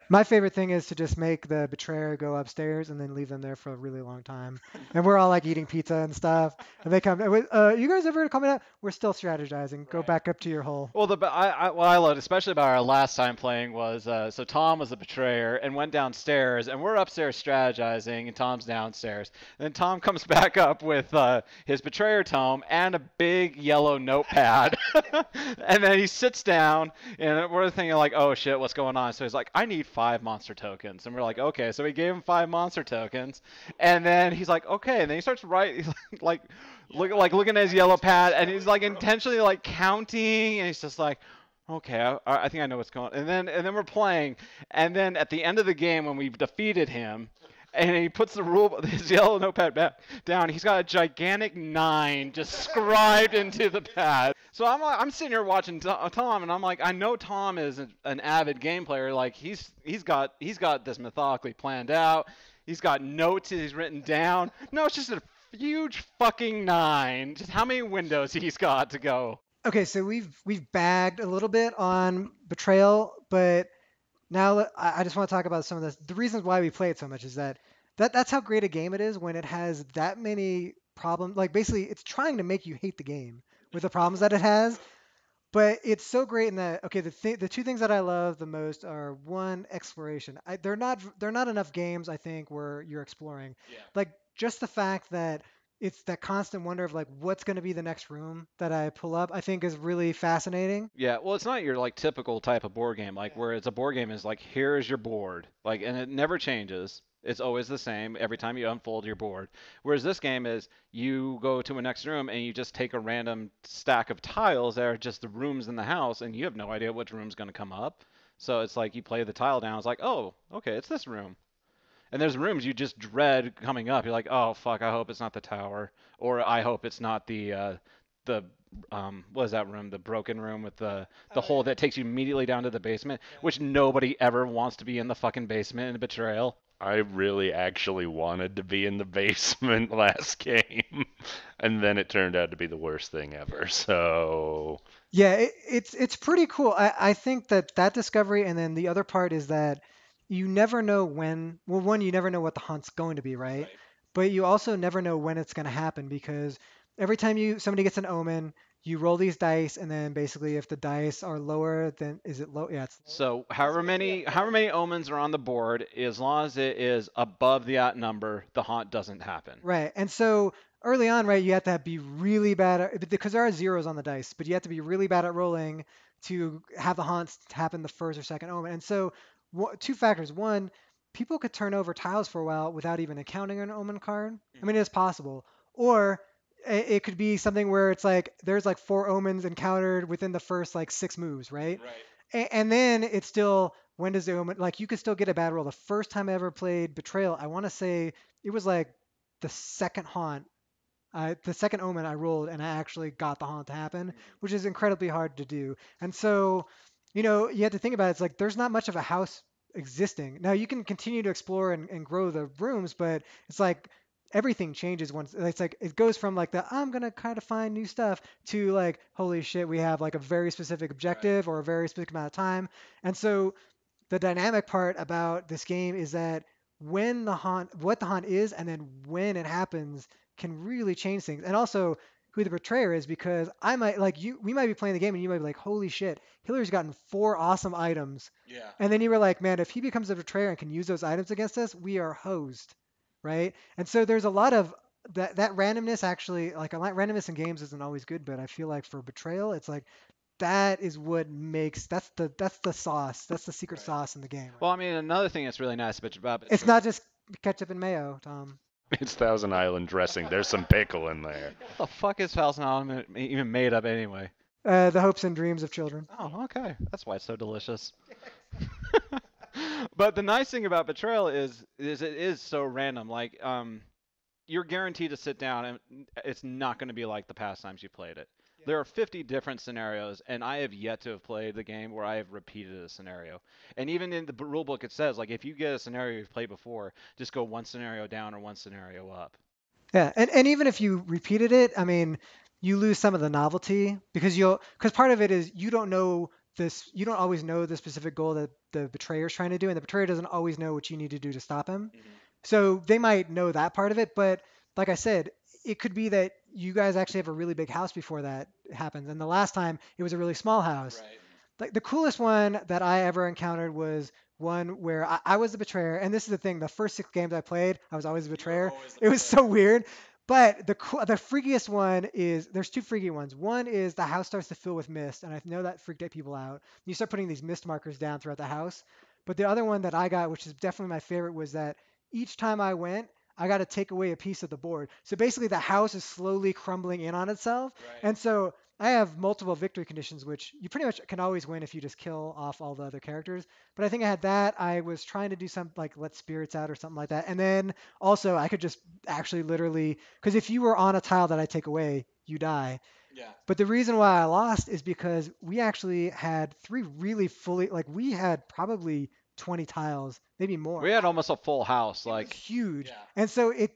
My favorite thing is to just make the betrayer go upstairs and then leave them there for a really long time. And we're all like eating pizza and stuff. And they come, you guys ever coming out? We're still strategizing. Go back up to your hole. Well, what I loved, especially about our last time playing, was so Tom was the betrayer and went downstairs, and we're upstairs strategizing, and Tom's downstairs. And then Tom comes back up with his betrayer tome and a big yellow notepad, and then he sits down, and we're thinking like, oh shit, what's going on? So he's like, I need 5 monster tokens, and we're like, okay. So we gave him 5 monster tokens, and then he's like, okay. And then he starts writing, looking at his yellow pad, and he's like intentionally like counting, and he's just like, okay, I think I know what's going on. And then we're playing, and then at the end of the game when we defeated him, and he puts the rule his yellow notepad back down. He's got a gigantic 9 just scribed into the pad. So I'm sitting here watching Tom, and I'm like, I know Tom is an avid game player. Like he's got this methodically planned out. He's got notes that he's written down. No, it's just a huge fucking 9. Just how many windows he's got to go. Okay, so we've bagged a little bit on Betrayal, but now I just want to talk about some of the reasons why we play it so much is that's how great a game it is when it has that many problems. Like basically, it's trying to make you hate the game with the problems that it has. But it's so great in that okay, the two things that I love the most are one, exploration. They're not enough games I think where you're exploring. Yeah. Like just the fact that it's that constant wonder of like what's going to be the next room that I pull up, I think is really fascinating. Yeah, well, it's not your like typical type of board game, like where it's a board game is like here's your board, like, and it never changes. It's always the same every time you unfold your board. Whereas this game is you go to a next room and you just take a random stack of tiles that are just the rooms in the house, and you have no idea which room's going to come up. So it's like you play the tile down. It's like, oh, okay, it's this room. And there's rooms you just dread coming up. You're like, oh fuck, I hope it's not the tower, or I hope it's not the what is that room? The broken room with the hole that takes you immediately down to the basement, which nobody ever wants to be in the fucking basement in Betrayal. I really actually wanted to be in the basement last game, and then it turned out to be the worst thing ever. So, Yeah, it's pretty cool. I think that discovery and then the other part is that you never know when. Well, one, you never know what the hunt's going to be, right? But you also never know when it's going to happen because every time somebody gets an omen, you roll these dice, and then basically if the dice are lower, then is it low? Yeah, it's So however many omens are on the board, as long as it is above the at number, the haunt doesn't happen. right. And so early on, right, you have to be really bad because there are zeros on the dice, but you have to be really bad at rolling to have the haunts happen the first or second omen. And so two factors. One, people could turn over tiles for a while without even encountering an omen card. I mean, it's possible. Or it could be something where it's like there's like four omens encountered within the first like six moves, right? And then it's still when does the omen like you could still get a bad roll. The first time I ever played Betrayal, I want to say it was like the second haunt, the second omen I rolled, and I actually got the haunt to happen, which is incredibly hard to do. And so, you have to think about it. It's like there's not much of a house existing. Now you can continue to explore and grow the rooms, but it's like everything changes once. It's like it goes from like the I'm gonna kind of find new stuff to like holy shit, we have like a very specific objective or a very specific amount of time. And so the dynamic part about this game is that what the haunt is, and then when it happens can really change things. And also who the betrayer is, because I might like you, we might be playing the game and you might be like, holy shit, Hillary's gotten four awesome items. Yeah. And then you were like, man, if he becomes a betrayer and can use those items against us, we are hosed, right? And so there's a lot of that randomness actually, like a lot randomness in games isn't always good, but I feel like for betrayal, it's like that is what makes that's the sauce. That's the secret sauce in the game. Well, I mean, another thing that's really nice about It's not just ketchup and mayo, Tom. it's Thousand Island dressing. There's some pickle in there. What the fuck is Thousand Island even made up anyway? The hopes and dreams of children. Oh, okay. That's why it's so delicious. But the nice thing about Betrayal is it is so random. Like, you're guaranteed to sit down, and it's not going to be like the past times you played it. There are 50 different scenarios, and I have yet to have played the game where I have repeated a scenario. And even in the rule book, it says, like, if you get a scenario you've played before, just go one scenario down or one scenario up. Yeah, and even if you repeated it, I mean, you lose some of the novelty because part of it is you don't always know the specific goal that the betrayer is trying to do, and the betrayer doesn't always know what you need to do to stop him. So they might know that part of it, but like I said, it could be that you guys actually have a really big house before that happens, and the last time it was a really small house. Like the coolest one that I ever encountered was one where I was the betrayer, and this is the thing: the first six games I played, I was always the betrayer. It was so weird. But the freakiest one is there's two freaky ones. One is the house starts to fill with mist, and I know that freaked people out. You start putting these mist markers down throughout the house. But the other one that I got, which is definitely my favorite, was that each time I went, I got to take away a piece of the board. So basically, the house is slowly crumbling in on itself. Right. And so I have multiple victory conditions, which you pretty much can always win if you just kill off all the other characters. But I think I had that. I was trying to do something like let spirits out or something like that. And then also, I could just actually literally, because if you were on a tile that I take away, you die. Yeah. But the reason why I lost is because we actually had three really fully, like we had probably 20 tiles, maybe We more. had almost a full house. It was Like, huge. yeah. And so it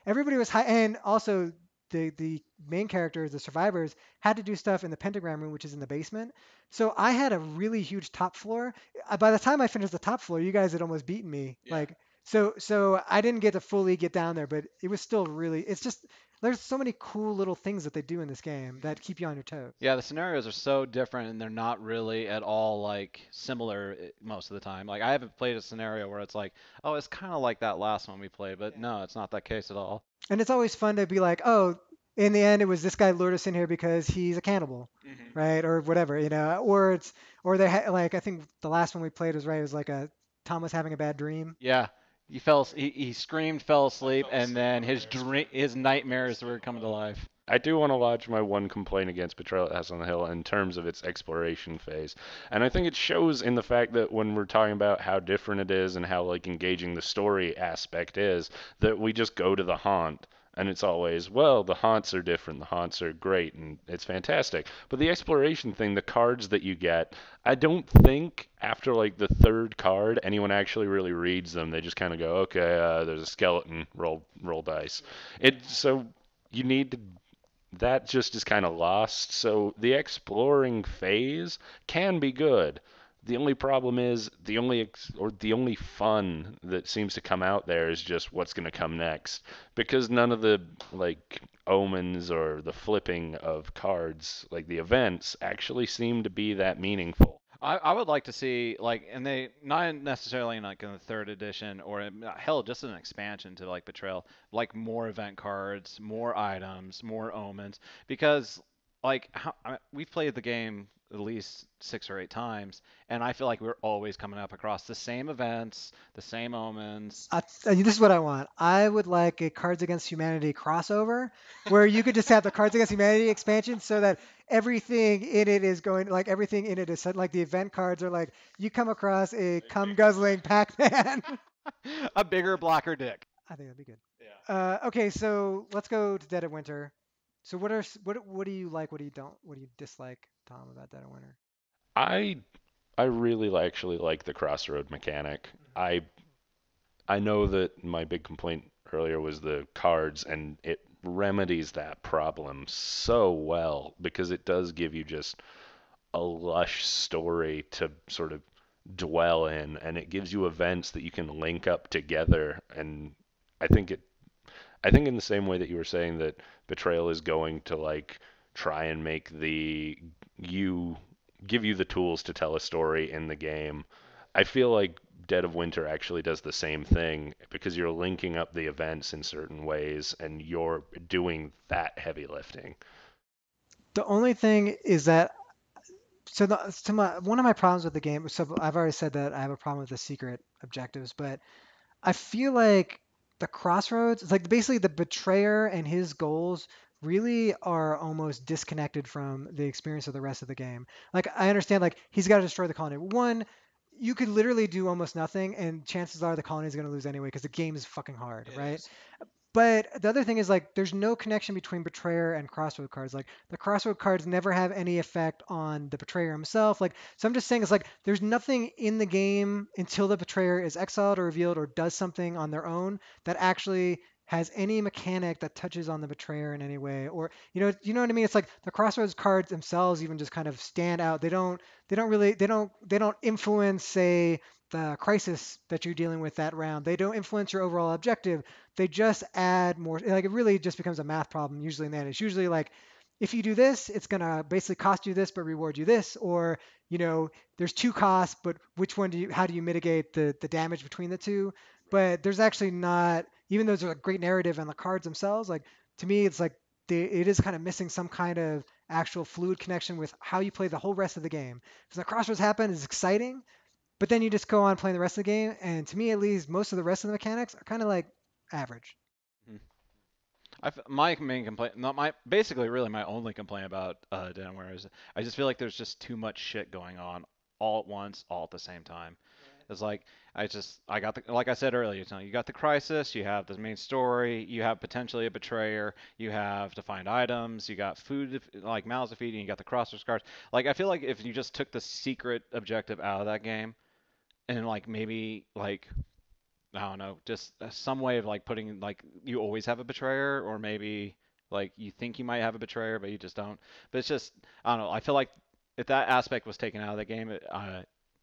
everybody was high, and also the main characters, the survivors, had to do stuff in the pentagram room, which is in the basement. So I had a really huge top floor. By the time I finished the top floor, you guys had almost beaten me. Yeah. So I didn't get to fully get down there, but it was still really. It's just there's so many cool little things that they do in this game that keep you on your toes. Yeah, the scenarios are so different and they're not really at all like similar most of the time. Like I haven't played a scenario where it's like, oh, it's kind of like that last one we played, but no, it's not that case at all. And it's always fun to be like, oh, in the end, it was this guy lured us in here because he's a cannibal, Hmm. right? Or whatever, or it's, or like, I think the last one we played was right. It was like Tom was having a bad dream. Yeah, he screamed, fell asleep, and then his nightmares were coming to life. I do want to lodge my one complaint against Betrayal at House on the Hill in terms of its exploration phase. And I think it shows in the fact that when we're talking about how different it is and how like engaging the story aspect is, that we just go to the haunt. And it's always, well, the haunts are different, the haunts are great, and it's fantastic. But the exploration thing, the cards that you get, I don't think after like the third card anyone actually really reads them. They just kind of go, okay, there's a skeleton, roll dice. So you need to that just is kind of lost. So the exploring phase can be good. The only problem is the only fun that seems to come out there is just what's going to come next because none of the like omens or the flipping of cards like the events actually seem to be that meaningful. I would like to see like, and they not necessarily in like in the third edition or hell, just an expansion to like Betrayal, like more event cards, more items, more omens, because like we've played the game at least 6 or 8 times, and I feel like we're always coming up across the same events, the same omens. This is what I want. I would like a Cards Against Humanity crossover where you could just have the Cards Against Humanity expansion so that everything in it is going like everything in it is set, like the event cards are like you come across a cum guzzling Pac-Man. A bigger, blacker dick. I think that'd be good. Yeah. Okay, so let's go to Dead of Winter. So what do you like? What do you don't? What do you dislike, Tom, about Dead of Winter? I I really actually like the crossroad mechanic. I know that my big complaint earlier was the cards, and it remedies that problem so well because it does give you just a lush story to sort of dwell in, and it gives you events that you can link up together. And I think it, I think in the same way that you were saying that Betrayal is going to like try and make the you give you the tools to tell a story in the game. I feel like Dead of Winter actually does the same thing because you're linking up the events in certain ways and you're doing that heavy lifting. The only thing is that one of my problems with the game. So I've already said that I have a problem with the secret objectives, but I feel like the crossroads, it's like basically the betrayer and his goals really are almost disconnected from the experience of the rest of the game. Like I understand like he's got to destroy the colony. One, you could literally do almost nothing and chances are the colony is going to lose anyway because the game is fucking hard, It right? is. But the other thing is like there's no connection between betrayer and crossroad cards. Like the crossroad cards never have any effect on the betrayer himself. Like so I'm just saying it's like there's nothing in the game until the betrayer is exiled or revealed or does something on their own that actually has any mechanic that touches on the betrayer in any way. Or you know what I mean? It's like the crossroads cards themselves even just kind of stand out. They don't influence say the crisis that you're dealing with that round. They don't influence your overall objective. They just add more. Like it really just becomes a math problem usually in that. It's usually like if you do this, it's gonna basically cost you this but reward you this, or there's two costs, but which one how do you mitigate the damage between the two? But there's actually not, even though there's a great narrative on the cards themselves, like to me it's like it is kind of missing some kind of actual fluid connection with how you play the whole rest of the game. Because the crossroads happen is exciting, but then you just go on playing the rest of the game, and to me at least, most of the rest of the mechanics are kind of like average. Mhm. My main complaint, not my, basically really my only complaint about Dead and Winter is I just feel like there's just too much shit going on all at once, all at the same time. It's like I got the like I said earlier, you got the crisis, you have the main story, you have potentially a betrayer, you have to find items, you got food like mouths to feed, and you got the crossroads cards. Like I feel like if you just took the secret objective out of that game and like maybe like I don't know, just some way of like putting like you always have a betrayer, or maybe like you think you might have a betrayer but you just don't. But it's just I don't know. I feel like if that aspect was taken out of the game,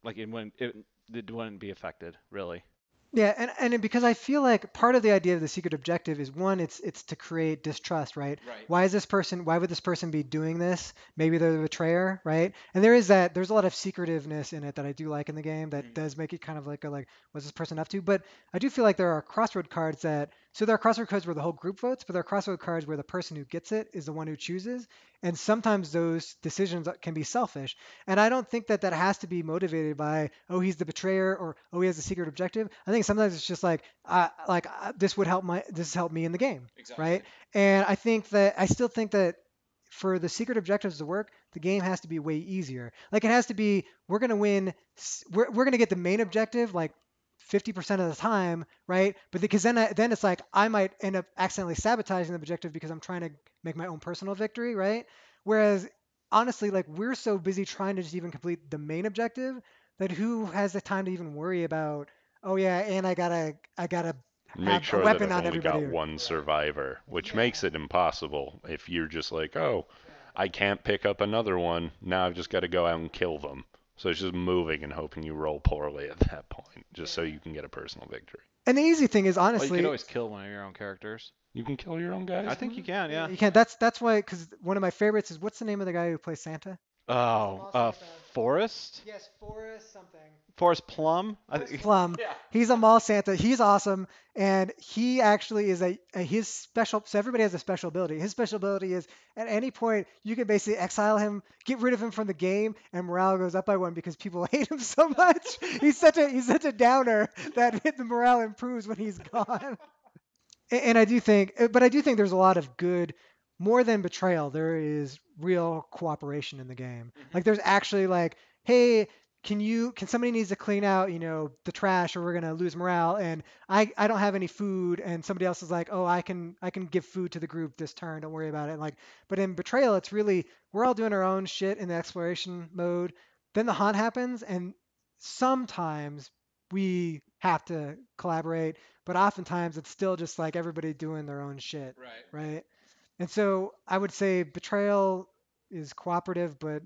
like it wouldn't be affected really. Yeah, because I feel like part of the idea of the secret objective is one, it's to create distrust, right? Right. Why would this person be doing this? Maybe they're the betrayer, right? And there's a lot of secretiveness in it that I do like in the game that Mhm. does make it kind of like what's this person up to? But I do feel like there are crossroad cards so there are crossroad cards where the whole group votes, but there are crossroad cards where the person who gets it is the one who chooses. And sometimes those decisions can be selfish. And I don't think that that has to be motivated by, oh, he's the betrayer or oh, he has a secret objective. I think sometimes it's just this helped me in the game, Exactly. right? And I still think that for the secret objectives to work, the game has to be way easier. Like it has to be, we're gonna win, we're gonna get the main objective like 50% of the time, right? But because then it's like I might end up accidentally sabotaging the objective because I'm trying to make my own personal victory, right? Whereas honestly, like we're so busy trying to just even complete the main objective that who has the time to even worry about, oh yeah, and I gotta Make have a sure that weapon I've on only got everybody. one survivor, which Yeah. makes it impossible if you're just like, oh, I can't pick up another one. Now I've just got to go out and kill them. So it's just moving and hoping you roll poorly at that point, just so Yeah. you can get a personal victory. And the easy thing is Well, you could honestly, always kill one of your own characters. You can kill your own I guys think you in can, yeah, yeah. you can't. That's why because one of my favorites is what's the name of the guy who plays Santa? He's the Oh, mall Santa. Forest? Yes, Forrest something. Forest Plum? Forrest Plum. Yeah. He's a mall Santa. He's awesome, and he actually is his special. So everybody has a special ability. His special ability is at any point you can basically exile him, get rid of him from the game, and morale goes up by one because people hate him so much. He's such a downer that the morale improves when he's gone. And I do think there's a lot of good, more than betrayal. There is real cooperation in the game. Mhm. Like there's actually like, hey, can somebody needs to clean out, the trash or we're gonna lose morale, and I don't have any food, and somebody else is like, oh, I can give food to the group this turn. Don't worry about it. Like, but in betrayal, it's really we're all doing our own shit in the exploration mode. Then the hunt happens, and sometimes we have to collaborate, but oftentimes it's still just like everybody doing their own shit, Right. right? And so I would say Betrayal is cooperative, but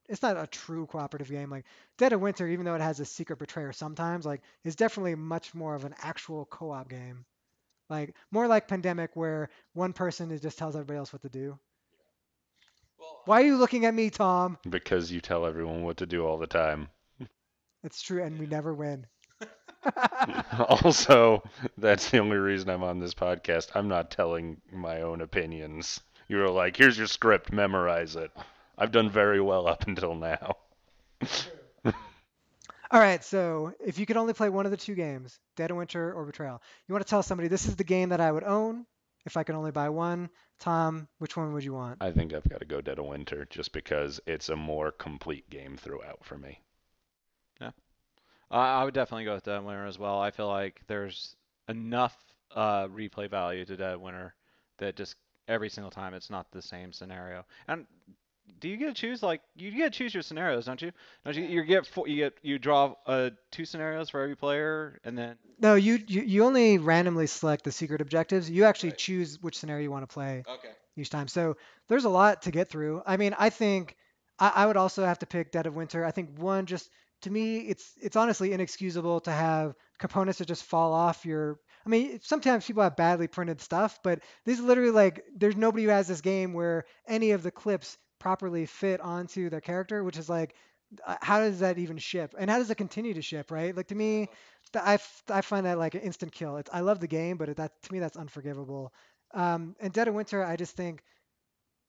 it's not a true cooperative game. Like Dead of Winter, even though it has a secret betrayer sometimes, like is definitely much more of an actual co-op game. Like more like Pandemic, where one person just tells everybody else what to do. Well, Why are you looking at me, Tom? because you tell everyone what to do all the time. It's true, and we never win. Also, that's the only reason I'm on this podcast. I'm not telling my own opinions. You're like, here's your script, memorize it. I've done very well up until now. All right, so if you could only play one of the two games, Dead of Winter or Betrayal, you want to tell somebody this is the game that I would own if I could only buy one. Tom, which one would you want? I think I've got to go Dead of Winter just because it's a more complete game throughout for me. yeah. I would definitely go with Dead Winter as well. I feel like there's enough replay value to Dead Winter that just every single time it's not the same scenario. And do you get to choose like you get to choose your scenarios, don't you? Don't you? You draw two scenarios for every player, and then No, you only randomly select the secret objectives. You actually right. choose which scenario you want to play Okay. each time. So there's a lot to get through. I mean, I think I would also have to pick Dead of Winter. I think one just to me, it's honestly inexcusable to have components that just fall off your. I mean, sometimes people have badly printed stuff, but this is literally like there's nobody who has this game where any of the clips properly fit onto their character, which is like, how does that even ship, and how does it continue to ship, right? Like to me, Exactly. I find that like an instant kill. I love the game, but that to me that's unforgivable. And Dead of Winter, I just think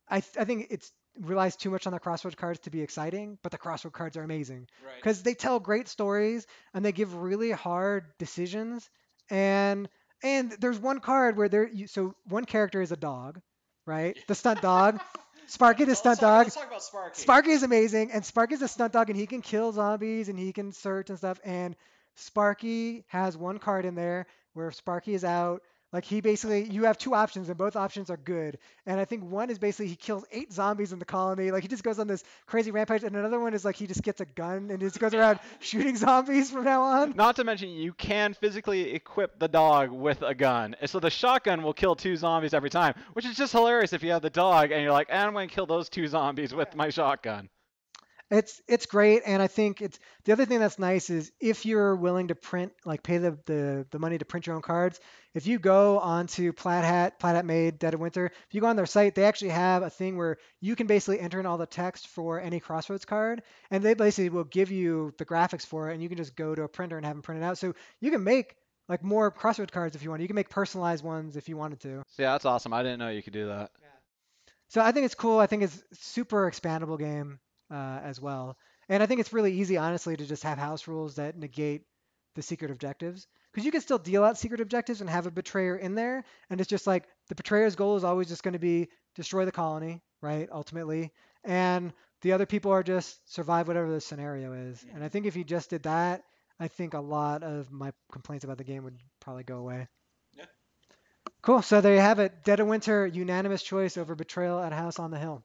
I think it's relies too much on the crossword cards to be exciting, but the crossword cards are amazing Right. because they tell great stories and they give really hard decisions. And And there's one card where so one character is a dog, right? The stunt dog. Sparky the stunt dog. Let's talk about Sparky. Sparky is amazing, and Sparky's a stunt dog, and he can kill zombies, and he can search and stuff. And Sparky has one card in there where if Sparky is out, like he basically, you have two options, and both options are good. And I think one is basically he kills 8 zombies in the colony, like he just goes on this crazy rampage. And another one is like he just gets a gun and just goes around shooting zombies from now on. Not to mention, you can physically equip the dog with a gun. And so the shotgun will kill 2 zombies every time, which is just hilarious if you have the dog and you're like, I'm going to kill those 2 zombies with my shotgun. It's great, and I think it's the other thing that's nice is if you're willing to print, like pay the money to print your own cards. If you go onto Plaid Hat made Dead of Winter, if you go on their site, they actually have a thing where you can basically enter in all the text for any Crossroads card, and they basically will give you the graphics for it, and you can just go to a printer and have them printed out. So you can make like more Crossroads cards if you want. You can make personalized ones if you wanted to. So yeah, that's awesome. I didn't know you could do that. So I think it's cool. I think it's super expandable game as well. And I think it's really easy, honestly, to just have house rules that negate the secret objectives. Because you can still deal out secret objectives and have a betrayer in there. And it's just like the betrayer's goal is always just going to be destroy the colony, right? Ultimately. And the other people are just survive whatever the scenario is. And I think if you just did that, I think a lot of my complaints about the game would probably go away. Yeah. Cool. So there you have it. Dead of Winter, unanimous choice over Betrayal at House on the Hill.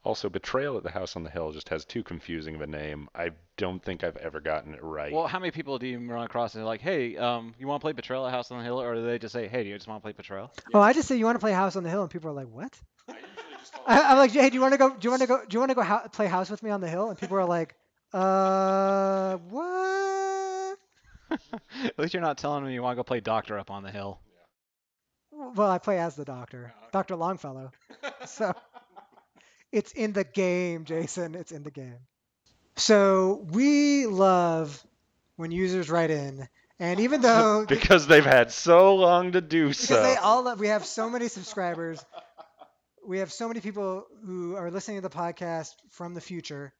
Also, Betrayal at the House on the Hill just has too confusing of a name. I don't think I've ever gotten it right. Well, how many people do you run across and they're like, hey, you want to play Betrayal at House on the Hill? Or do they just say, hey, do you just want to play Betrayal? Oh, I just say you want to play House on the Hill, and people are like, "What?" I usually just call I'm like, "Hey, do you want to go? Do you want to go? Do you want to go play House with me on the Hill?" And people are like, what?" At least you're not telling me you want to go play Doctor up on the hill. Well, I play as the Doctor, Doctor Longfellow. So it's in the game, Jason. It's in the game. So we love when users write in, and even though because they've had so long to do because so. they all love, we have so many subscribers. We have so many people who are listening to the podcast from the future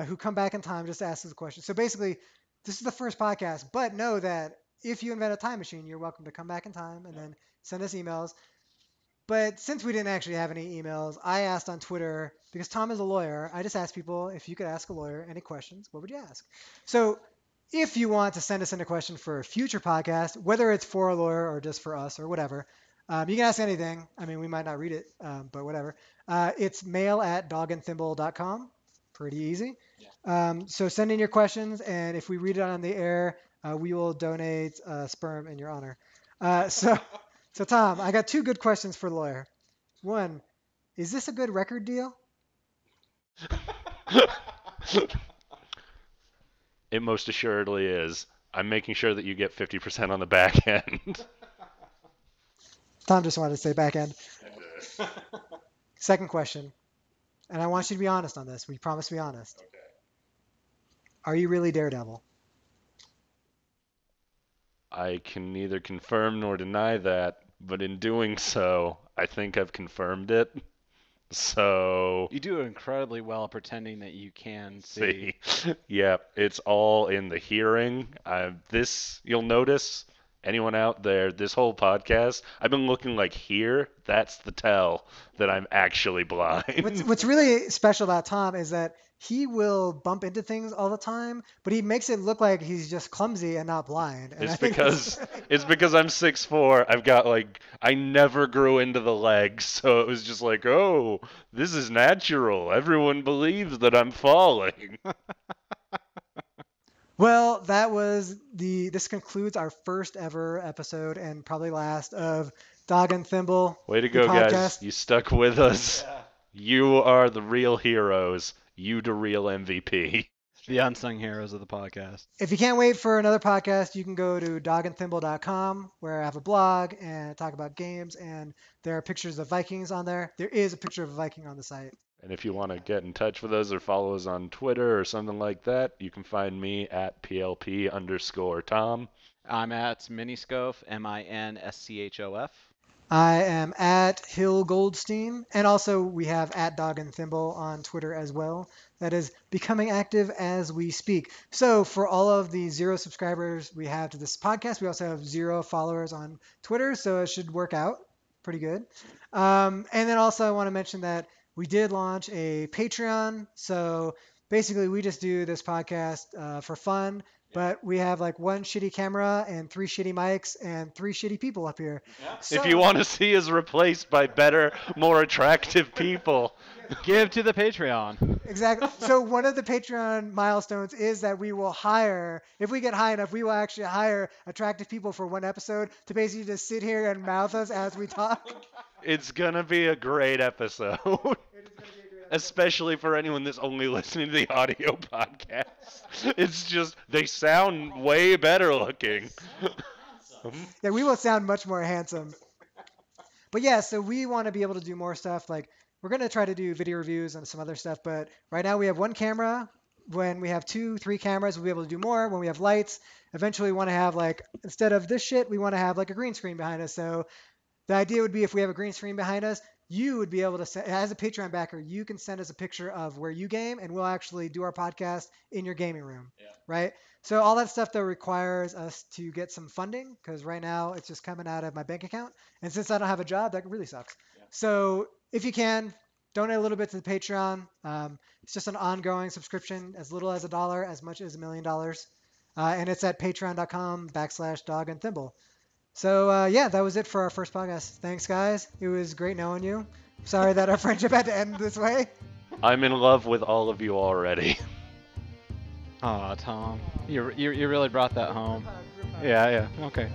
who come back in time just to ask us a question. So basically, this is the first podcast, but know that if you invent a time machine, you're welcome to come back in time and then send us emails. But since we didn't actually have any emails, I asked on Twitter, because Tom is a lawyer, I just asked people if you could ask a lawyer any questions, what would you ask? So if you want to send us in a question for a future podcast, whether it's for a lawyer or just for us or whatever, you can ask anything. I mean, we might not read it, but whatever. It's mail@dogandthimble.com. Pretty easy. Yeah. So send in your questions, and if we read it on the air, we will donate sperm in your honor. So Tom, I got 2 good questions for the lawyer. One, is this a good record deal? It most assuredly is. I'm making sure that you get 50% on the back end. Tom just wanted to say back end. Second question, and I want you to be honest on this. We promise to be honest. Okay. Are you really Daredevil? I can neither confirm nor deny that, but in doing so, I think I've confirmed it. So, You do incredibly well pretending that you can see. yeah, it's all in the hearing. You'll notice, anyone out there, this whole podcast, I've been looking like here. That's the tell that I'm actually blind. What's really special about Tom is that he will bump into things all the time, but he makes it look like he's just clumsy and not blind. And I It's think because it's because I'm 6'4". I've got I never grew into the legs, so it was just like, oh, this is natural. Everyone believes that I'm falling. Well, this concludes our first ever episode and probably last of Dog and Thimble. Way to the go, podcast. guys! You stuck with us. Yeah. You are the real heroes. You the real MVP. The unsung heroes of the podcast. If you can't wait for another podcast, you can go to dogandthimble.com where I have a blog and talk about games, and there are pictures of Vikings on there. There is a picture of a Viking on the site. And if you want to get in touch with us or follow us on Twitter or something like that, you can find me at PLP_Tom. I'm at Miniscof, Minschof. I am at Hill Goldstein, and also we have at Dog and Thimble on Twitter as well. That is becoming active as we speak. So for all of the 0 subscribers we have to this podcast, we also have 0 followers on Twitter, so it should work out pretty good. And then also I want to mention that we did launch a Patreon. So basically we just do this podcast for fun. But we have like 1 shitty camera and 3 shitty mics and 3 shitty people up here. If you want to see us replaced by better, more attractive people, Give to the Patreon. Exactly. So one of the Patreon milestones is that we will hire, if we get high enough, we will actually hire attractive people for 1 episode to basically just sit here and mouth us as we talk. it's gonna be a great episode. Especially for anyone that's only listening to the audio podcast. It's just, they sound way better looking. Yeah, we will sound much more handsome. But yeah, so we want to be able to do more stuff. Like, we're going to try to do video reviews and some other stuff. But right now we have 1 camera. When we have 2, 3 cameras, we'll be able to do more. When we have lights, eventually we want to have, like, instead of this shit, we want to have like a green screen behind us. So the idea would be if we have a green screen behind us, you would be able to send, as a Patreon backer, you can send us a picture of where you game, and we'll actually do our podcast in your gaming room, right? So all that stuff though requires us to get some funding, because right now it's just coming out of my bank account, and since I don't have a job, that really sucks. So if you can, donate a little bit to the Patreon. It's just an ongoing subscription, as little as $1, as much as $1 million, and it's at patreon.com/dog and thimble. So yeah, that was it for our first podcast. Thanks, guys. It was great knowing you. Sorry that our friendship had to end this way. I'm in love with all of you already. Aw, Tom. You really brought that home. Yeah, yeah. Okay.